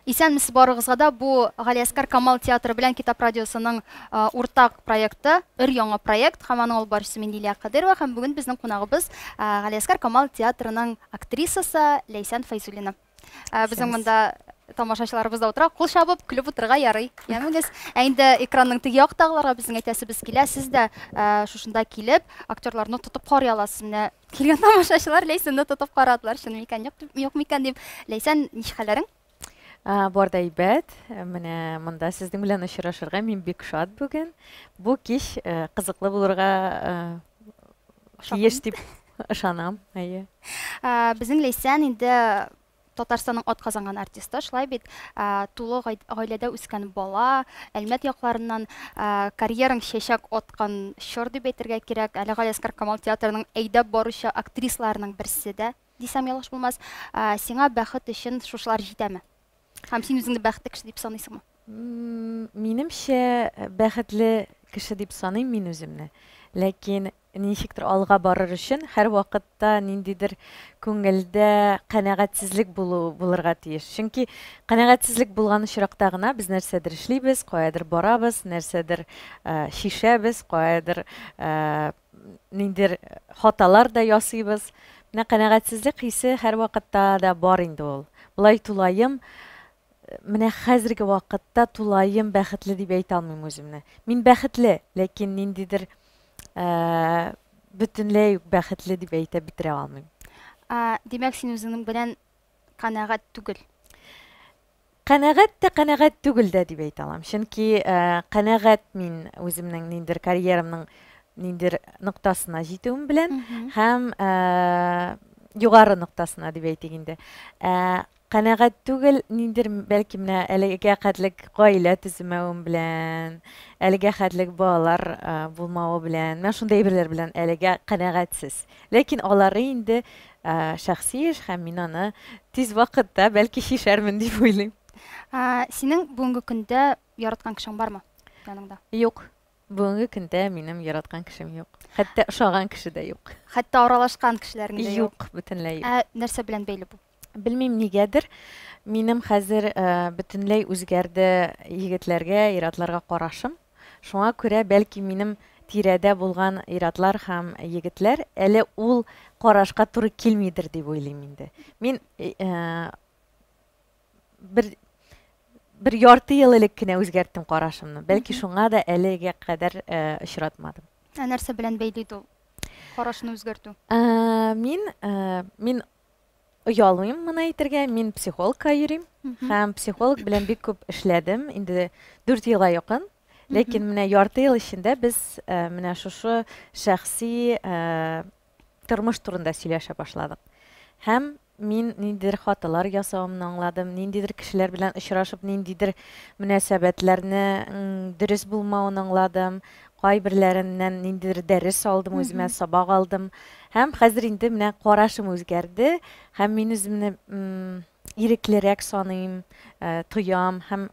Исәнмесез барыгызга да бу Галиәскәр Камал театры белән Китап радиосының уртак проекты, өр-яңа проект. Һәм аның алып баручысы Миндилия Кадырова һәм бүген безнең кунагыбыз Галиәскәр Камал театрының актрисасы Ләйсән Файзуллина. Безнең монда тамашачыларыбыз да утыра, кул чабып, көлеп утырырга ярый. Янәгез, инде экранның теге яктагыларга безнең әйтәсебез килә, сез дә шушында килеп, актерларны тотып карый аласыз. Менә килгән тамашачылар Ләйсәнне тотып карадылар. Шуны микән, юк микән дип. Ләйсән, ничек хәлләрең? Бар да әйбәт. Менә монда сезнең белән очрашырга мин бик шат бүген. Бу кич кызыклы булырга тиеш дип ышанам. Безнең Ләйсән инде Татарстанның атказанган артисты, шулай бит, тулы гаиләдә үскән бала, Әлмәт якларыннан карьераң чәчәк аткан чор дип әйтергә кирәк. Әле Галиәскәр Камал театрының әйдәп баручы актрисларының берсе дә, дисәм ялгыш булмас. Сиңа бәхет өчен шушылар җитәме? Һәм син үзеңне бәхетле кеше дип саныйсыңмы? Минемчә, бәхетле кеше дип саныйм мин үземне. Ләкин ничектер алга барыр өчен һәр вакытта ниндидер күңелдә канәгатьсезлек булырга тиеш. Чөнки канәгатьсезлек булган очракта гына без нәрсәдер эшлибез, каядыр барабыз, нәрсәдер шишәбез, каядыр ниндидер хаталар да ясыйбыз. Менә канәгатьсезлек хисе һәр вакытта да бар инде ул. Булай тулаем, менә хәзерге вакытта тулаем бәхетле дип әйтә алмыйм үземне. Мин бәхетле, ләкин ниндидер бөтенләй бәхетле дип әйтә бетерә алмыйм. Димәк, син үзеңнең белән канәгать түгел. Канәгать түгел дә дип әйтә алам. Чөнки канәгать мин үземнең ниндидер карьерамның ниндидер ноктасына җитүем белән һәм югары ноктасына дип әйтик инде. Канәгать түгел, ниндидер бәлки менә әлегә хәтлек гаилә төземәвем белән, әлегә хәтлек балалар булмавы белән, мен шундай әйберләр белән әлегә канәгатьсез. Ләкин алары инде шәхси эш һәм мин аны тиз вакытта бәлки шишәрмен дип уйлыйм. Синең бүгенге көндә яраткан кешең бармы яныңда? Юк. Бүгенге көндә минем яраткан кешем юк. Хәтта ошаган кеше дә юк. Хәтта аралашкан кешеләрең дә юк. Юк, бөтенләй. Нәрсә белән бәйле бу? Белмим нигәдер, минем хәзер бөтенләй үзгәрде егетләргә, иратларга карашым. Шуңа күрә бәлки минем тирәдә булган иратлар һәм егетләр әле ул карашка туры килмидер дип уйлыйм инде. Мин бер ярты ел элек кенә үзгәрттем карашымны. Бәлки шуңа да әлегә кадәр очратмадым. Нәрсә белән бәйле ул карашны үзгәртү? Мин Уялмыйм моны әйтергә, мин психологка йөрим һәм психолог белән бик күп эшләдем, инде 4 елга якын. Ләкин менә ярты ел эчендә без менә шушы шәхси тормыш турында сөйләшә башладык. Һәм мин ниндидер хаталар ясавымны аңладым, ниндидер кешеләр белән очрашып, ниндидер мөнәсәбәтләрне дөрес булмавын аңладым. Кайберләреннән ниндидер дәрес алдым, үземә сабак алдым. Һәм хәзер инде менә карашым үзгәрде, һәм мин үземне иреклерәк саныйм, тоям, һәм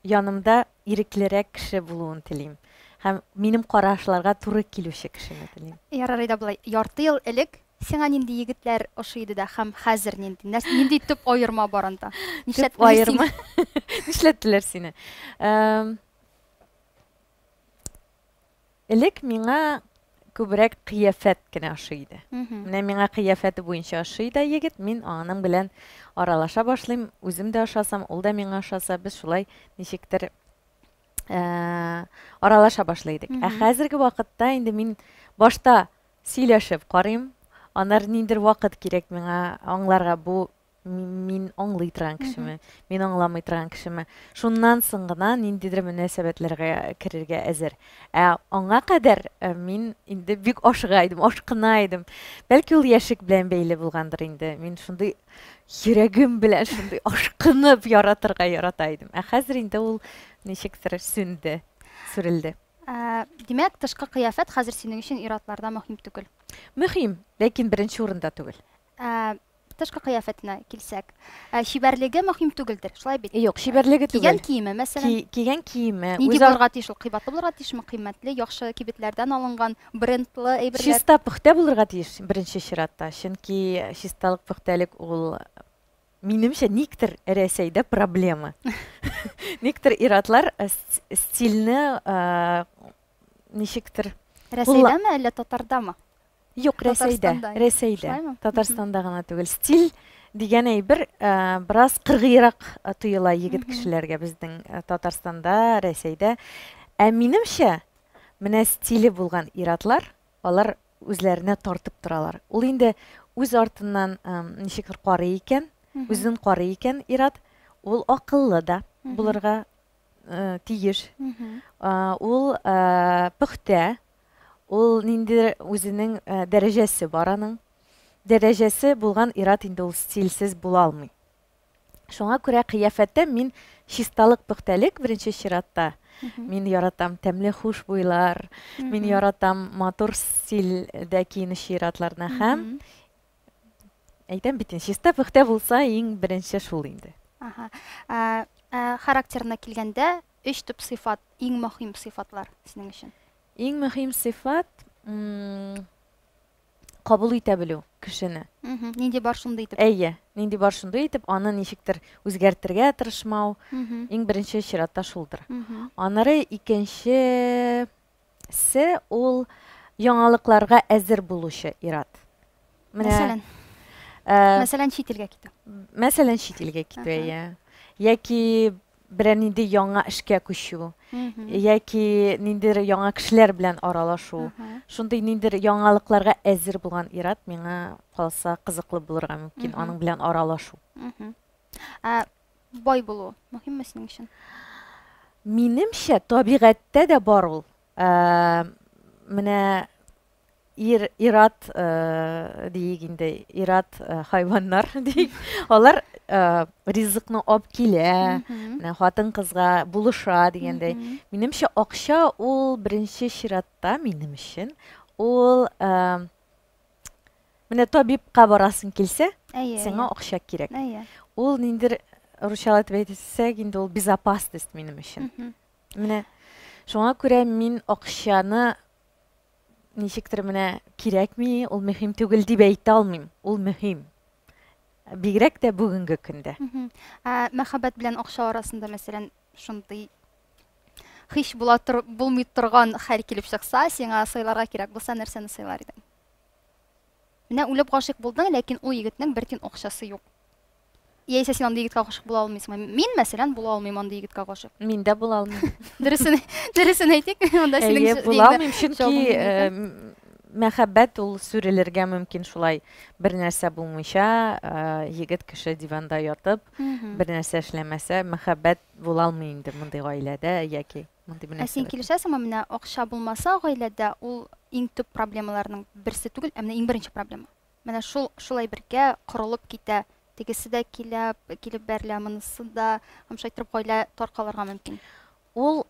янымда иреклерәк кеше булуын телим. Һәм минем карашларга туры килүче кешене телим. Ярар да булай. Ярты ел элек сиңа нинди егетләр ошыйды да һәм хәзер нинди төп аерма бар анда? Нишләттеләр сине? Элек миңа күбрәк кыяфәт кенә ошыйды. Менә миңа кыяфәте буенча ошыйды егет, мин аның белән аралаша башлыйм, үзем дә ашасам, ул да миңа ашаса, без шулай ничектер аралаша башлыйдык. Хәзерге вакытта инде мин башта сөйләшеп карыйм, аннар ниндидер вакыт кирәк миңа аңларга бу мин аңлый торган кешеме, мин аңламый торган кешеме. Шуннан соң гына ниндидер мөнәсәбәтләргә керергә әзер. Аңа кадәр мин инде бик ашыгайдым, ашкынайдым. Бәлки ул яшик белән бәйле булгандыр инде. Мин шундый йөрәгем белән шундый ашкынып яратырга яратайдым. Хәзер инде ул ничектер сүнде, сүрелде. Димәк, тышкы кыяфәт хәзер синең өчен иратларда мөһим түгел. Мөһим, ләкин беренче урында түгел. Тышкы кыяфәтенә килсәк, чибәрлеге мөһим түгелдер, шулай бит? Юк, чибәрлеге түгел. Кигән киеме, мәсәлән? Кигән киеме. Нинди булырга тиеш ул? Кыйбатлы булырга тиешме, кыйммәтле, яхшы кибетләрдән алынган, брендлы әйберләр? Чиста, пөхтә булырга тиеш беренче чиратта. Чөнки чисталык, пөхтәлек ул минемчә никтер Рәсәйдә проблема. Никтер иратлар стильне ничектер Рәсәйдәме, әллә Татардамы? Юк, Рәсәйдә. Шулаймы? Татарстанда гына түгел. Стиль дигән әйбер бераз кыргыйрак тоела егет кешеләргә безнең Татарстанда, Рәсәйдә. Ә минемчә, менә стиле булган иратлар, алар үзләренә тартып торалар. Ул инде үз артыннан ничектер карый икән, үзен карый икән ират, ул акыллы да булырга тиеш. Ул пөхтә, ул нинди үзенең дәрәҗәсе бар аның. Дәрәҗәсе булган ират инде ул стильсез була алмый. Шуңа күрә кыяфәттә мин чисталык, пөхтәлек беренче чиратта. Мин яратам тәмле хуш буйлар, мин яратам матур стильдә киенеш иратларны һәм әйтәм бит, чиста пөхтә булса, иң беренче шул инде. Характерына килгәндә, 3 төп сыйфат, иң мөһим сыйфатлар синең өчен. Иң мөһим сыйфат кабул итә белү кешене. Нинди бар шунда итеп. Әйе, нинди бар шунда итеп, аны ничектер үзгәртергә тырышмау, иң беренче чиратта шулдыр. Аннары икенчесе ул яңалыкларга әзер булучы ират. Мәсәлән, чит илгә китү. Мәсәлән, чит илгә китү, яки берәр нинди яңа эшкә күчү, яки ниндидер яңа кешеләр белән аралашу. Шундый ниндидер яңалыкларга әзер булган ират миңа калса кызыклы булырга мөмкин, аның белән аралашу. Бай булу мөһимме синең өчен? Минемчә, табигатьтә дә бар ул. Менә ират диек инде, ират хайваннар диек. Алар ризыкны алып килә, хатын кызга булыша дигәндәй. Минемчә, акча ул беренче чиратта минем өчен ул менә табибка барасың килсә, сиңа акча кирәк. Ул ниндидер русчалап әйтсәк, инде ул безопасность минем өчен. Менә шуңа күрә мин акчаны ничектер менә кирәкми, ул мөһим түгел дип әйтә алмыйм. Ул мөһим. Бигрәк тә бүгенге көндә. Мәхәббәт белән акча арасында мәсәлән шундый һич булмый торган хәл килеп чыкса, сиңа сыйларга кирәк булса, нәрсәне сыйлар идең? Менә үлеп гашык булдың, ләкин ул егетнең бер тин акчасы юк. Яисә син андый егеткә гашык була алмыйсыңмы? Мин мәсәлән була алмыйм андый егеткә гашык. Мин дә була алмыйм. Дөресен әйтик, анда синең була алмыйм, чөнки мәхәббәт ул сүрелергә мөмкин шулай. Бер нәрсә булмыйча, егет кеше диванда ятып, бер нәрсә эшләмәсә, мәхәббәт була алмый инде мондай гаиләдә яки мондай нәрсә. Син килешәсеңме, менә акча булмаса гаиләдә, ул иң төп проблемаларның берсе түгел, менә иң беренче проблема. Менә шулай бергә корылып китә. Тегесе дә килеп бәрелә, монысы да, шайтырып гаилә таркалырга мөмкин. Ул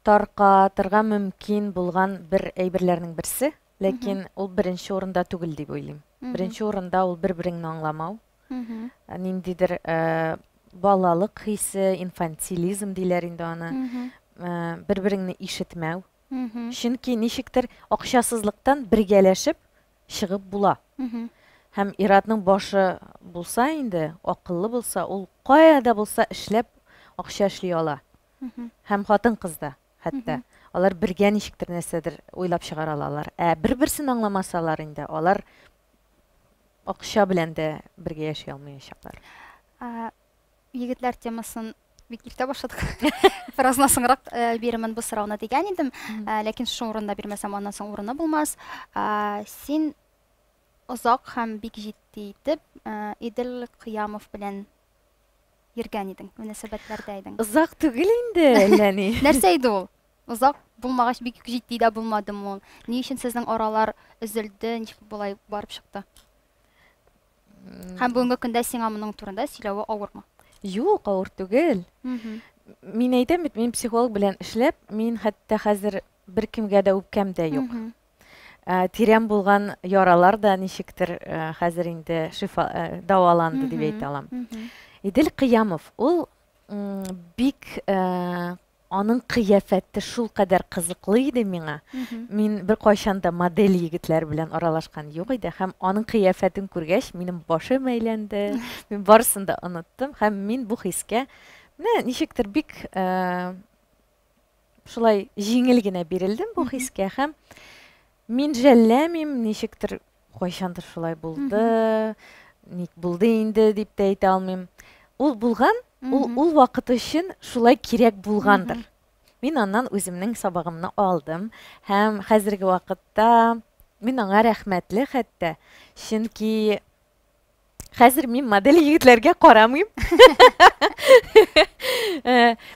таркатырга мөмкин булган бер әйберләрнең берсе, ләкин ул беренче урында түгел дип уйлыйм. Беренче урында ул бер-береңне аңламау. Ниндидер балалык хисе, инфантилизм диләр инде аны. Бер-береңне ишетмәү. Чөнки ничектер акчасызлыктан бергәләшеп чыгып була. Һәм иратның башы булса инде, акыллы булса, ул каяда булса эшләп акча эшли ала. Һәм хатын кызда хәтта. Алар бергә ничектер нәрсәдер уйлап чыгара алалар. Бер-берсен аңламасалар инде, алар акча белән дә бергә яши алмаячаклар. Егетләр темасын бик иртә башладык. Бераздан соңрак бирәмен бу сорауны дигән идем, ләкин шу урында бирмәсәм, аннан соң урыны булмас. Син озак һәм бик җитди итеп Идел Кыямов белән йөргән идең, мөнәсәбәтләрдә идең. Озак түгел инде, ләни. Нәрсә иде ул? Озак булмагач, бик җитди дә булмадымы ул? Ни өчен сезнең аралар өзелде, ничек булай барып чыкты? Һәм бүгенге көндә сиңа моның турында сөйләүе авырмы? Юк, авыр түгел. Мин әйтәм бит, мин психолог белән эшләп, мин хәтта хәзер бер кемгә дә үпкәм дә юк. Тирән булган яралар да ничектер хәзер инде дәваланды дип әйтә алам. Идел Кыямов ул бик аның кыяфәте шул кадәр кызыклы иде миңа. Мин бер кайчан да модель егетләр белән аралашкан юк иде һәм аның кыяфәтен күргәч минем башым әйләнде. Мин барысын да оныттым һәм мин бу хискә менә ничектер бик шулай җиңел генә бирелдем бу хискә һәм мин жәлләмим ничектер кайчандыр шулай булды. Ник булды инде дип тә әйтә алмыйм. Ул булган, ул вакыт өчен шулай кирәк булгандыр. Мин аннан үземнең сабагымны алдым һәм хәзерге вакытта мин аңа рәхмәтле хәтта. Чөнки хәзер мин модель егетләргә карамыйм.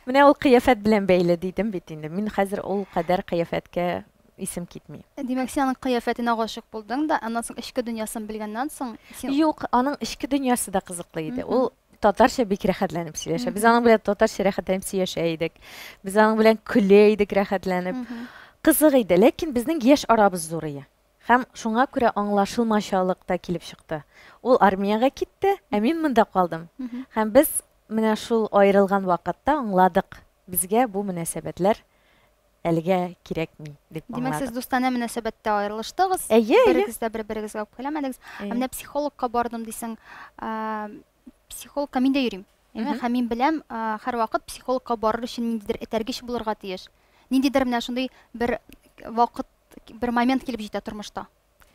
Менә ул кыяфәт белән бәйле дидем бит инде. Мин хәзер ул кадәр кыяфәткә исем китми. Димәк, син аның кыяфәтенә гашык булдың да, аннан соң эчке дөньясын белгәннән соң син... Юк, аның эчке дөньясы да кызыклы иде. Ул татарча бик рәхәтләнеп сөйләшә. Без аның белән татарча рәхәтләнеп сөйләшә идек. Без аның белән көлә идек рәхәтләнеп. Кызык иде, ләкин безнең яшь арабыз зур иде. Һәм шуңа күрә аңлашылмаучылык та килеп чыкты. Ул армиягә китте, ә мин монда калдым. Һәм без менә шул аерылган вакытта аңладык. Безгә бу мөнәсәбәтләр әлегә кирәкми дип аңладык. Димәк, сез дустана мөнәсәбәттә аерылыштыгыз. Берегез дә бер-берегезгә үпкәләмәдегез. Менә психологка бардым дисең, психологка мин дә йөрим. Һәм мин беләм, һәр вакыт психологка барыр өчен ниндидер этәргеч булырга тиеш. Ниндидер менә шундый бер вакыт, бер момент килеп җитә тормышта.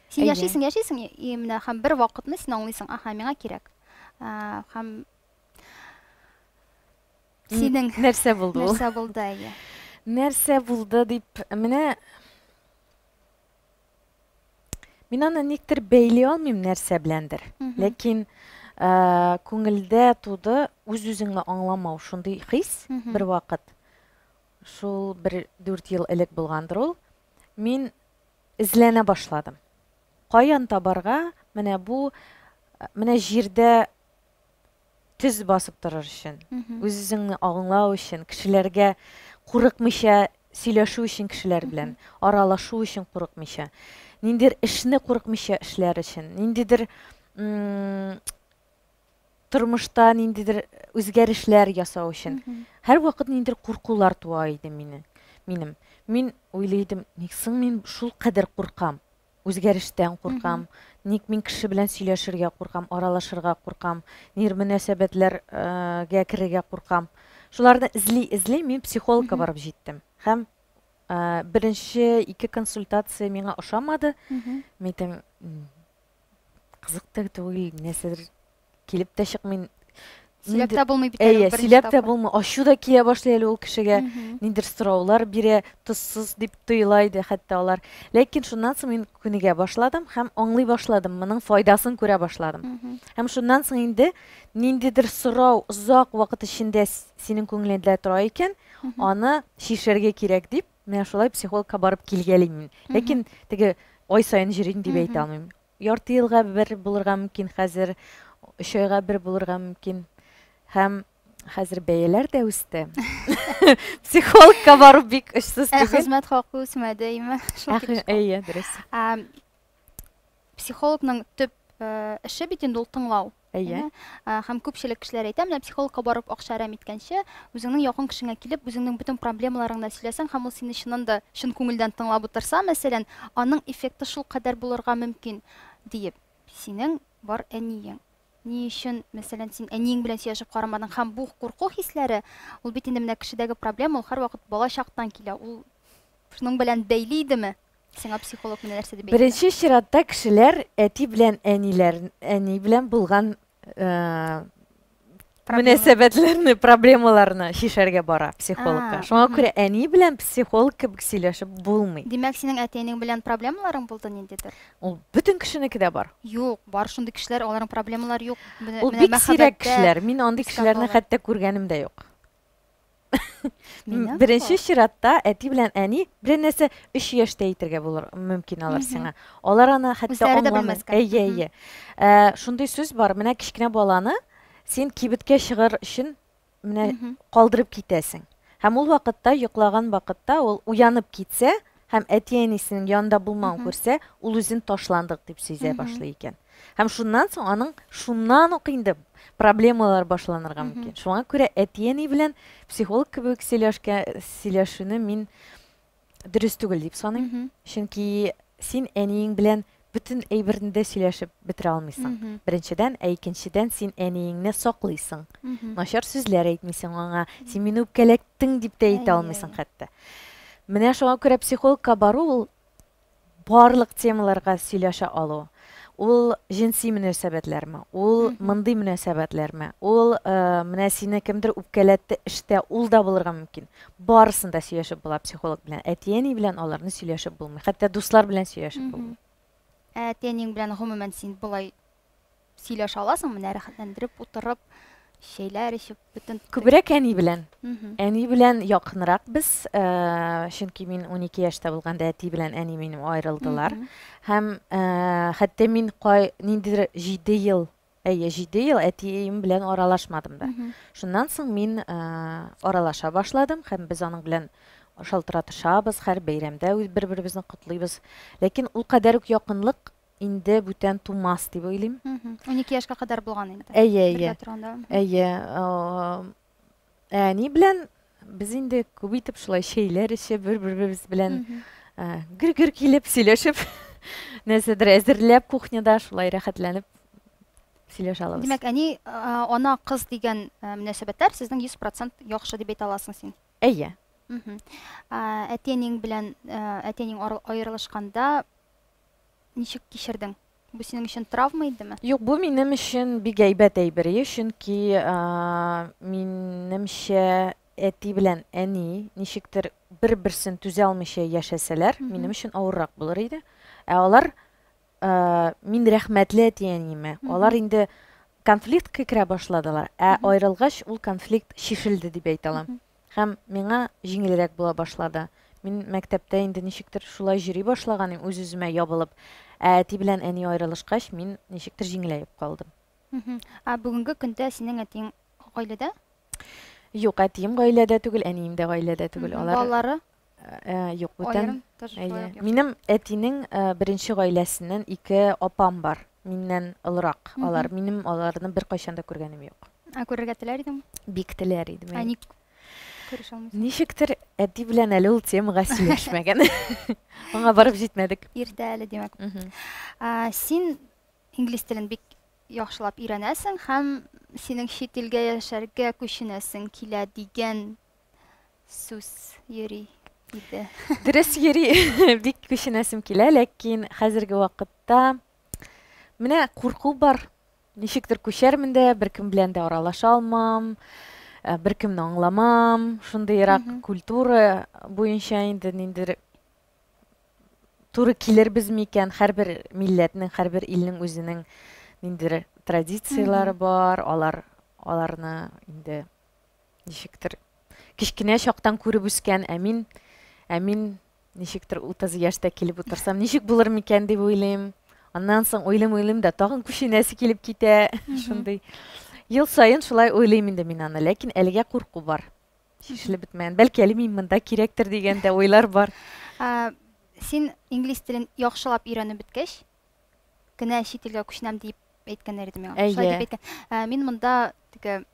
Син яшисең, менә һәм бер вакытны син аңлыйсың, аха, миңа кирәк. Һәм синең нәрсә булды ул? Нәрсә булды, Нәрсә булды дип, менә мин аны никтер бәйли алмыйм нәрсә беләндер. Ләкин күңелдә туды үз-үзеңне аңламау шундый хис бер вакыт. Шул 4 ел элек булгандыр ул. Мин изләнә башладым. Каян табарга, менә бу менә җирдә төз басып торыр өчен, үз-үзеңне аңлау өчен, кешеләргә курыкмыйча сөйләшү өчен кешеләр белән, аралашу өчен курыкмыйча, ниндидер эшне курыкмыйча эшләр өчен, ниндидер тормышта ниндидер үзгәрешләр ясау өчен. Һәр вакыт ниндидер куркулар туа иде минем. Мин уйлыйдым, ник соң мин шул кадәр куркам? Үзгәрештән куркам, ник мин кеше белән сөйләшергә куркам, аралашырга куркам, нир мөнәсәбәтләргә керергә куркам. Шуларны эзли мин психологка барып җиттем. Һәм беренче 2 консультация миңа ошамады. Мин кызык түгел, нәрсәдер килеп тә чыкмый. Сөйләп тә булмый бит. Сөйләп тә булмый. Ачу да килә башлый әле ул кешегә. Ниндер сораулар бирә, тозсыз дип тоела иде хәтта алар. Ләкин шуннан соң мин күнегә башладым һәм аңлый башладым, моның файдасын күрә башладым. Һәм шуннан соң инде ниндидер сорау озак вакыт эчендә синең күңелеңдә тора икән, аны шишәргә кирәк дип, менә шулай психологка барып килгәлим. Ләкин теге ай сайын җөрим дип әйтә алмыйм. Ярты елга бер булырга мөмкин, хәзер 3 айга бер булырга мөмкин. Һәм хәзер бәяләр дә үсте. Психологка барып бик эшсез түгел. Хезмәт хакы үсмәде, име? Дөрес. Психологның төп эше бит инде ул тыңлау. Һәм күпчелек кешеләр әйтә, менә психологка барып акча әрәм иткәнче, үзеңнең якын кешеңә килеп, үзеңнең бөтен проблемаларыңны сөйләсәң, һәм ул сине чынында чын күңелдән тыңлап утырса, мәсәлән, аның эффекты шул кадәр булырга мөмкин диеп. Синең бар әниең. Ни өчен, мәсәлән, син әниең белән сөйләшеп карамадың, һәм бу курку хисләре, ул бит инде менә кешедәге проблема, ул һәр вакыт бала чактан килә. Ул шуның белән бәйли идеме? Сиңа психолог менә нәрсә дип әйтә? Беренче чиратта кешеләр әти белән әни белән булган мөнәсәбәтләрне, проблемаларны шишәргә бара психологка. Шуңа күрә әни белән психолог кебек сөйләшеп булмый. Димәк, синең әтиәнең белән проблемаларың булды ниндидер? Ул бөтен кешенеке дә бар. Юк, бар шундый кешеләр, аларның проблемалары юк. Ул бик сирәк кешеләр. Мин андый кешеләрне хәтта күргәнем дә юк. Беренче чиратта әти белән әни бер нәрсә 3 яшьтә әйтергә булыр мөмкин алар сиңа. Алар аны хәтта аңламый. Шундый сүз бар, менә кичкенә баланы син кибеткә чыгыр өчен менә калдырып китәсең. Һәм ул вакытта, йоклаган вакытта ул уянып китсә, һәм әти-әнисенең янында булмауын күрсә, ул үзен ташландык дип сөйзә башлый икән. Һәм шуннан соң аның шуннан ук инде проблемалар башланырга мөмкин. Шуңа күрә әти-әни белән психолог кебек сөйләшүне мин дөрес түгел дип саныйм. Чөнки син әниең белән bütün әйберне сөйләшеп бетерә алмыйсың. Беренчедән, икенчедән син әниеңне саклыйсың. Начар сүзләр әйтмисең аңа, син мине үпкәләттең дип тә әйтә алмыйсың хәтта. Менә шуңа күрә психологка бару ул барлык темаларга сөйләшә алу. Ул җинси мөнәсәбәтләрме, ул мондый мөнәсәбәтләрме, ул менә сине кемдер үпкәләтте эштә, ул да булырга мөмкин. Барысын да сөйләшеп була психолог белән. Әти-әни белән аларны сөйләшеп булмый. Хәтта дуслар белән сөйләшеп булмый. Әти-әнең белән гомумән син булай сөйләшә аласың, менә рәхәтләндереп утырып, şeyler içip bütün күбрәк әни белән. Әни белән якынрак без, чөнки мин 12 яшьтә булганда әти белән әни минем аерылдылар. Һәм хәтта мин ниндидер 7 ел әтием белән аралашмадым да. Шуннан соң мин аралаша башладым һәм без аның белән шалтыратышабыз, һәр бәйрәмдә бер-беребезне котлыйбыз. Ләкин ул кадәр үк якынлык инде бүтән тумас дип уйлыйм. 12 яшькә кадәр булган инде. Әйе. Әни белән без инде күп итеп шулай шәйләр эчеп, бер-беребез белән гөр-гөр килеп сөйләшеп, нәрсәдер әзерләп кухняда шулай рәхәтләнеп сөйләшә алабыз. Димәк, әни, ана, кыз дигән мөнәсәбәтләр сезнең 100% яхшы дип әйтә аласың син. Әйе. Әти-әнең белән әти-әнең аерылышканда ничек кичердең? Бу синең өчен травма идеме? Юк, бу минем өчен бик әйбәт әйбер, чөнки минемчә әти белән әни ничектер бер-берсен түзә алмыйча яшәсәләр, минем өчен авыррак булыр иде. Алар мин рәхмәтле әти-әниемә. Алар инде конфликтка керә башладылар. Аерылгач ул конфликт шишелде дип әйтә алам. Һәм миңа җиңелрәк була башлады. Мин мәктәптә инде ничектер шулай йөри башлаганым, үз-үземә ябылып, әти белән әни аерылышкач, мин ничектер җиңеләеп калдым. Бүгенге көндә синең әтиң гаиләдә? Юк, әтием гаиләдә түгел, әнием дә гаиләдә түгел. Балалары? Юк, бүтән. Минем әтинең беренче гаиләсеннән 2 апам бар. Миннән олырак. Алар минем аларны бер кайчан да күргәнем юк. Күрергә теләр идең? Бик теләр идем. Ник күреш алмыйсың? Ничектер әти белән әле ул темага сөйләшмәгән. Аңа барып җитмәдек. Иртә әле димәк. Син инглиз телен бик яхшылап өйрәнәсең һәм синең чит илгә яшәргә күченәсең килә дигән сүз йөри иде. Дөрес йөри, бик күченәсем килә, ләкин хәзерге вакытта менә курку бар. Ничектер күчәрмен дә, беркем белән дә аралаша алмам, беркемне аңламам, шундыйрак культура буенча инде ниндидер туры килербез микән, һәрбер милләтнең, һәрбер илнең үзенең ниндидер традициялары бар, аларны инде ничектер кичкенә чактан күреп үскән, мин ничектер 30 яшьтә килеп утырсам, ничек булыр микән дип уйлыйм. Аннан соң уйлыйм да тагын күченәсе килеп китә. Шундый. Ел сайын шулай уйлыйм инде мин аны, ләкин әлегә курку бар. Шишелеп бетмәгән. Бәлки әле мин монда кирәктер дигән дә уйлар бар. Син инглиз телен яхшылап өйрәнеп беткәч, кенә чит илгә күченәм дип әйткәннәр иде миңа. Шулай дип әйткән. Мин монда теге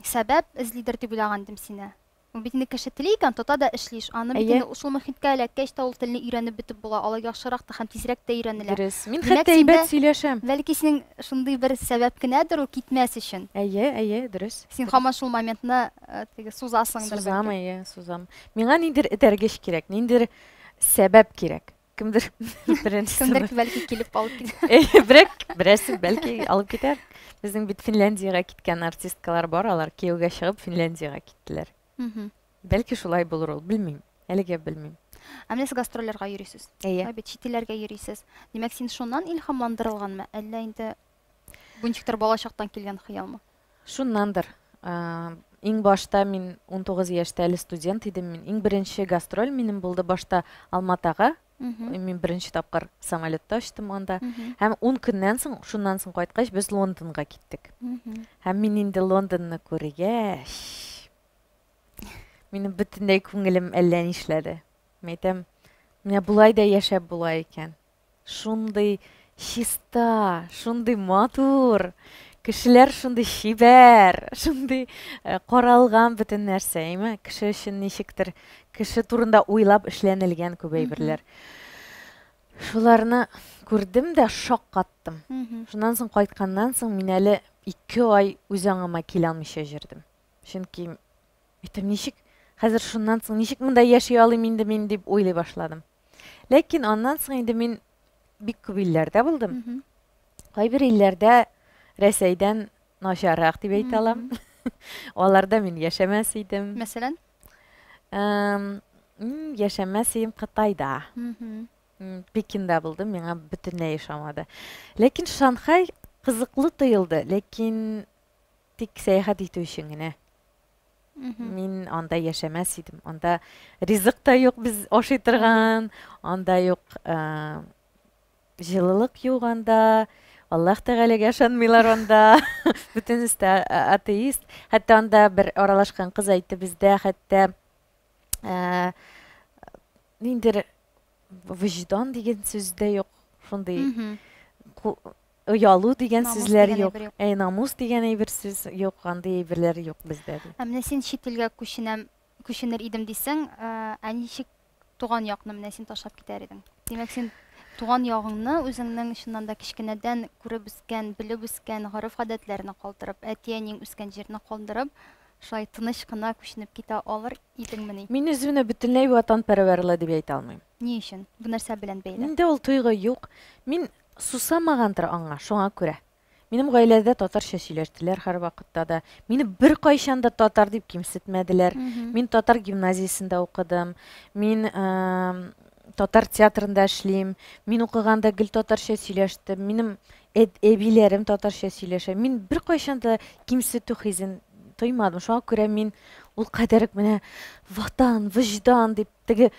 сәбәп эзлидер дип уйлаган идем сине. Ул бит инде кеше теле икән, тота да эшлиш. Аны бит инде ушул мөхиткә эләккәч тә ул телне өйрәнеп бетеп була. Алар яхшырак та һәм тизрәк тә өйрәнелә. Дөрес. Мин хәтта әйбәт сөйләшәм. Бәлки синең шундый бер сәбәп кенәдер ул китмәс өчен. Әйе, дөрес. Син һаман шул моментны теге сузасыңдыр. Сузам. Миңа ниндер этәргеш кирәк, ниндер сәбәп кирәк. Кемдер бәлки килеп алып китәр. Берәрсе бәлки алып китәр. Безнең бит Финляндиягә киткән артисткалар бар, алар кияүгә чыгып Финляндиягә киттеләр. Бәлки шулай булыр ул, белмим. Әлегә белмим. Менә сез гастрольләргә йөрисез. Бит чит илләргә йөрисез. Димәк, син шуннан илһамландырылганмы, әллә инде бу ничектер балачактан килгән хыялмы? Шуннандыр. Иң башта мин 19 яшьтә әле студент идем. Мин иң беренче гастроль минем булды башта Алматага. Мин беренче тапкыр самолетта очтым анда. Һәм 10 көннән соң, шуннан соң кайткач, без Лондонга киттек. Һәм мин инде Лондонны күргәч, минем бөтенләй күңелем әллә нишләде. Мәйтәм, менә булай да яшәп була икән. Шундый чиста, шундый матур, кешеләр шундый чибәр, шундый каралган бөтен нәрсә, әйме? Кеше өчен ничектер, кеше турында уйлап эшләнелгән күп әйберләр. Шуларны күрдем дә шок каттым. Шуннан соң кайтканнан соң мин әле 2 ай үз аңыма килә алмыйча җирдем. Чөнки әйтәм, ничек хәзер шуннан соң ничек монда яши алыйм инде мин дип уйлый башладым. Ләкин аннан соң инде мин бик күп илләрдә булдым. Кайбер илләрдә Рәсәйдән начаррак дип әйтә алам. Аларда мин яшәмәс идем. Мәсәлән? Яшәмәс идем Кытайда. Пекинда булдым, миңа бөтенләй ошамады. Ләкин Шанхай кызыклы тоелды, ләкин тик сәяхәт итү өчен генә. Мин анда яшәмәс идем. Анда ризык та юк, без ашый торган, анда юк җылылык юк анда. Аллаһ Тәгаләгә ышанмыйлар анда. Бөтенесе атеист. Хәтта анда бер аралашкан кыз әйтте бездә, хәтта ниндер вөҗдан дигән сүз дә юк. Шундый оялу дигән сүзләр юк. Намус дигән әйбер сүз юк, андый әйберләр юк бездә. Менә син чит илгә күченер идем дисәң, ничек туган якны менә син ташлап китәр идең? Димәк, син туган ягыңны үзеңнең шуннан да кичкенәдән күреп үскән, белеп үскән гореф-гадәтләрне калдырып, әтиәнең үскән җирне калдырып, шулай тыныч кына күченеп китә алыр идеңмени? Мин үземне бөтенләй ватанпәрвәрле дип әйтә алмыйм. Ни өчен? Бу нәрсә белән бәйле? Миндә ул туйгы юк. Мин сусамагандыр аңа, шуңа күрә. Минем гаиләдә татарча сөйләштеләр һәр вакытта да. Мине бер кайчан да татар дип кимсетмәделәр. Мин татар гимназиясендә укыдым. Мин татар театрында эшлим. Мин укыганда гел татарча сөйләштем. Минем әбиләрем татарча сөйләшә. Мин бер кайчан да кимсетү хизен тоймадым. Шуңа күрә мин ул кадәрек менә ватан, вөҗдан дип теге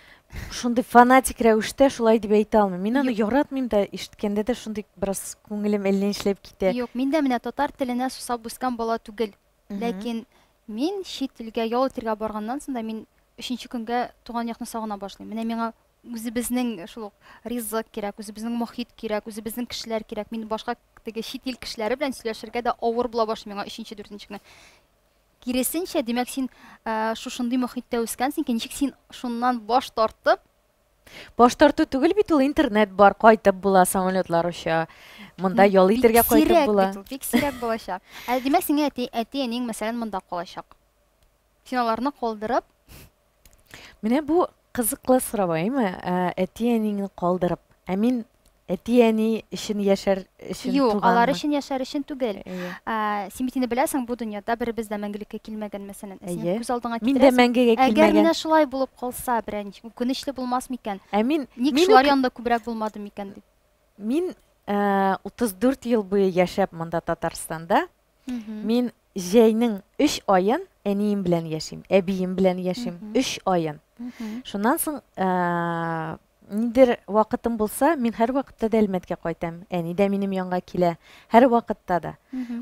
шундый фанатик рәвештә шулай дип әйтә алмыйм. Мин аны яратмыйм да, ишеткәндә дә шундый бераз күңелем әллә нишләп китә. Юк, мин дә менә татар теленә сусап үскән бала түгел. Ләкин мин чит илгә ял итәргә барганнан соң да мин 3нче көнгә туган якны сагына башлыйм. Менә миңа үзебезнең шул ризык кирәк, үзебезнең мохит кирәк, үзебезнең кешеләр кирәк. Мин башка теге чит ил кешеләре белән сөйләшергә дә авыр була башлый миңа 3нче, 4нче көнгә. Киресенчә, димәк, син шушындый мохиттә үскәнсең, ничек син шуннан баш тартып? Баш тарту түгел бит, ул интернет бар, кайтып була, самолетлар уча. Монда ял итәргә кайтып була. Бик сирәк булачак. Димәк, сиңа әтиәнең мәсәлән монда калачак. Син аларны калдырып? Менә бу кызыклы сорау, әйме? Әтиәнеңне калдырып. Мин әтиәни өчен яшәр өчен туганмы? Юк, алар өчен яшәр өчен түгел. Син бит инде беләсең, бу дөньяда беребез дә мәңгелеккә килмәгән, мәсәлән. Син күз алдыңа китерәсең. Мин дә мәңгегә килмәгән. Әгәр менә шулай булып калса, берәр үкенечле булмас микән? Ник шулар янында күбрәк булмады микән дип? Мин 34 ел буе яшәп монда Татарстанда. Мин җәйнең 3 аен әнием белән яшим, әбием белән яшим. 3 аен. Шуннан соң нидер вакытым булса, мин һәр вакытта да Әлмәткә кайтам. Әни дә минем янга килә. Һәр вакытта да.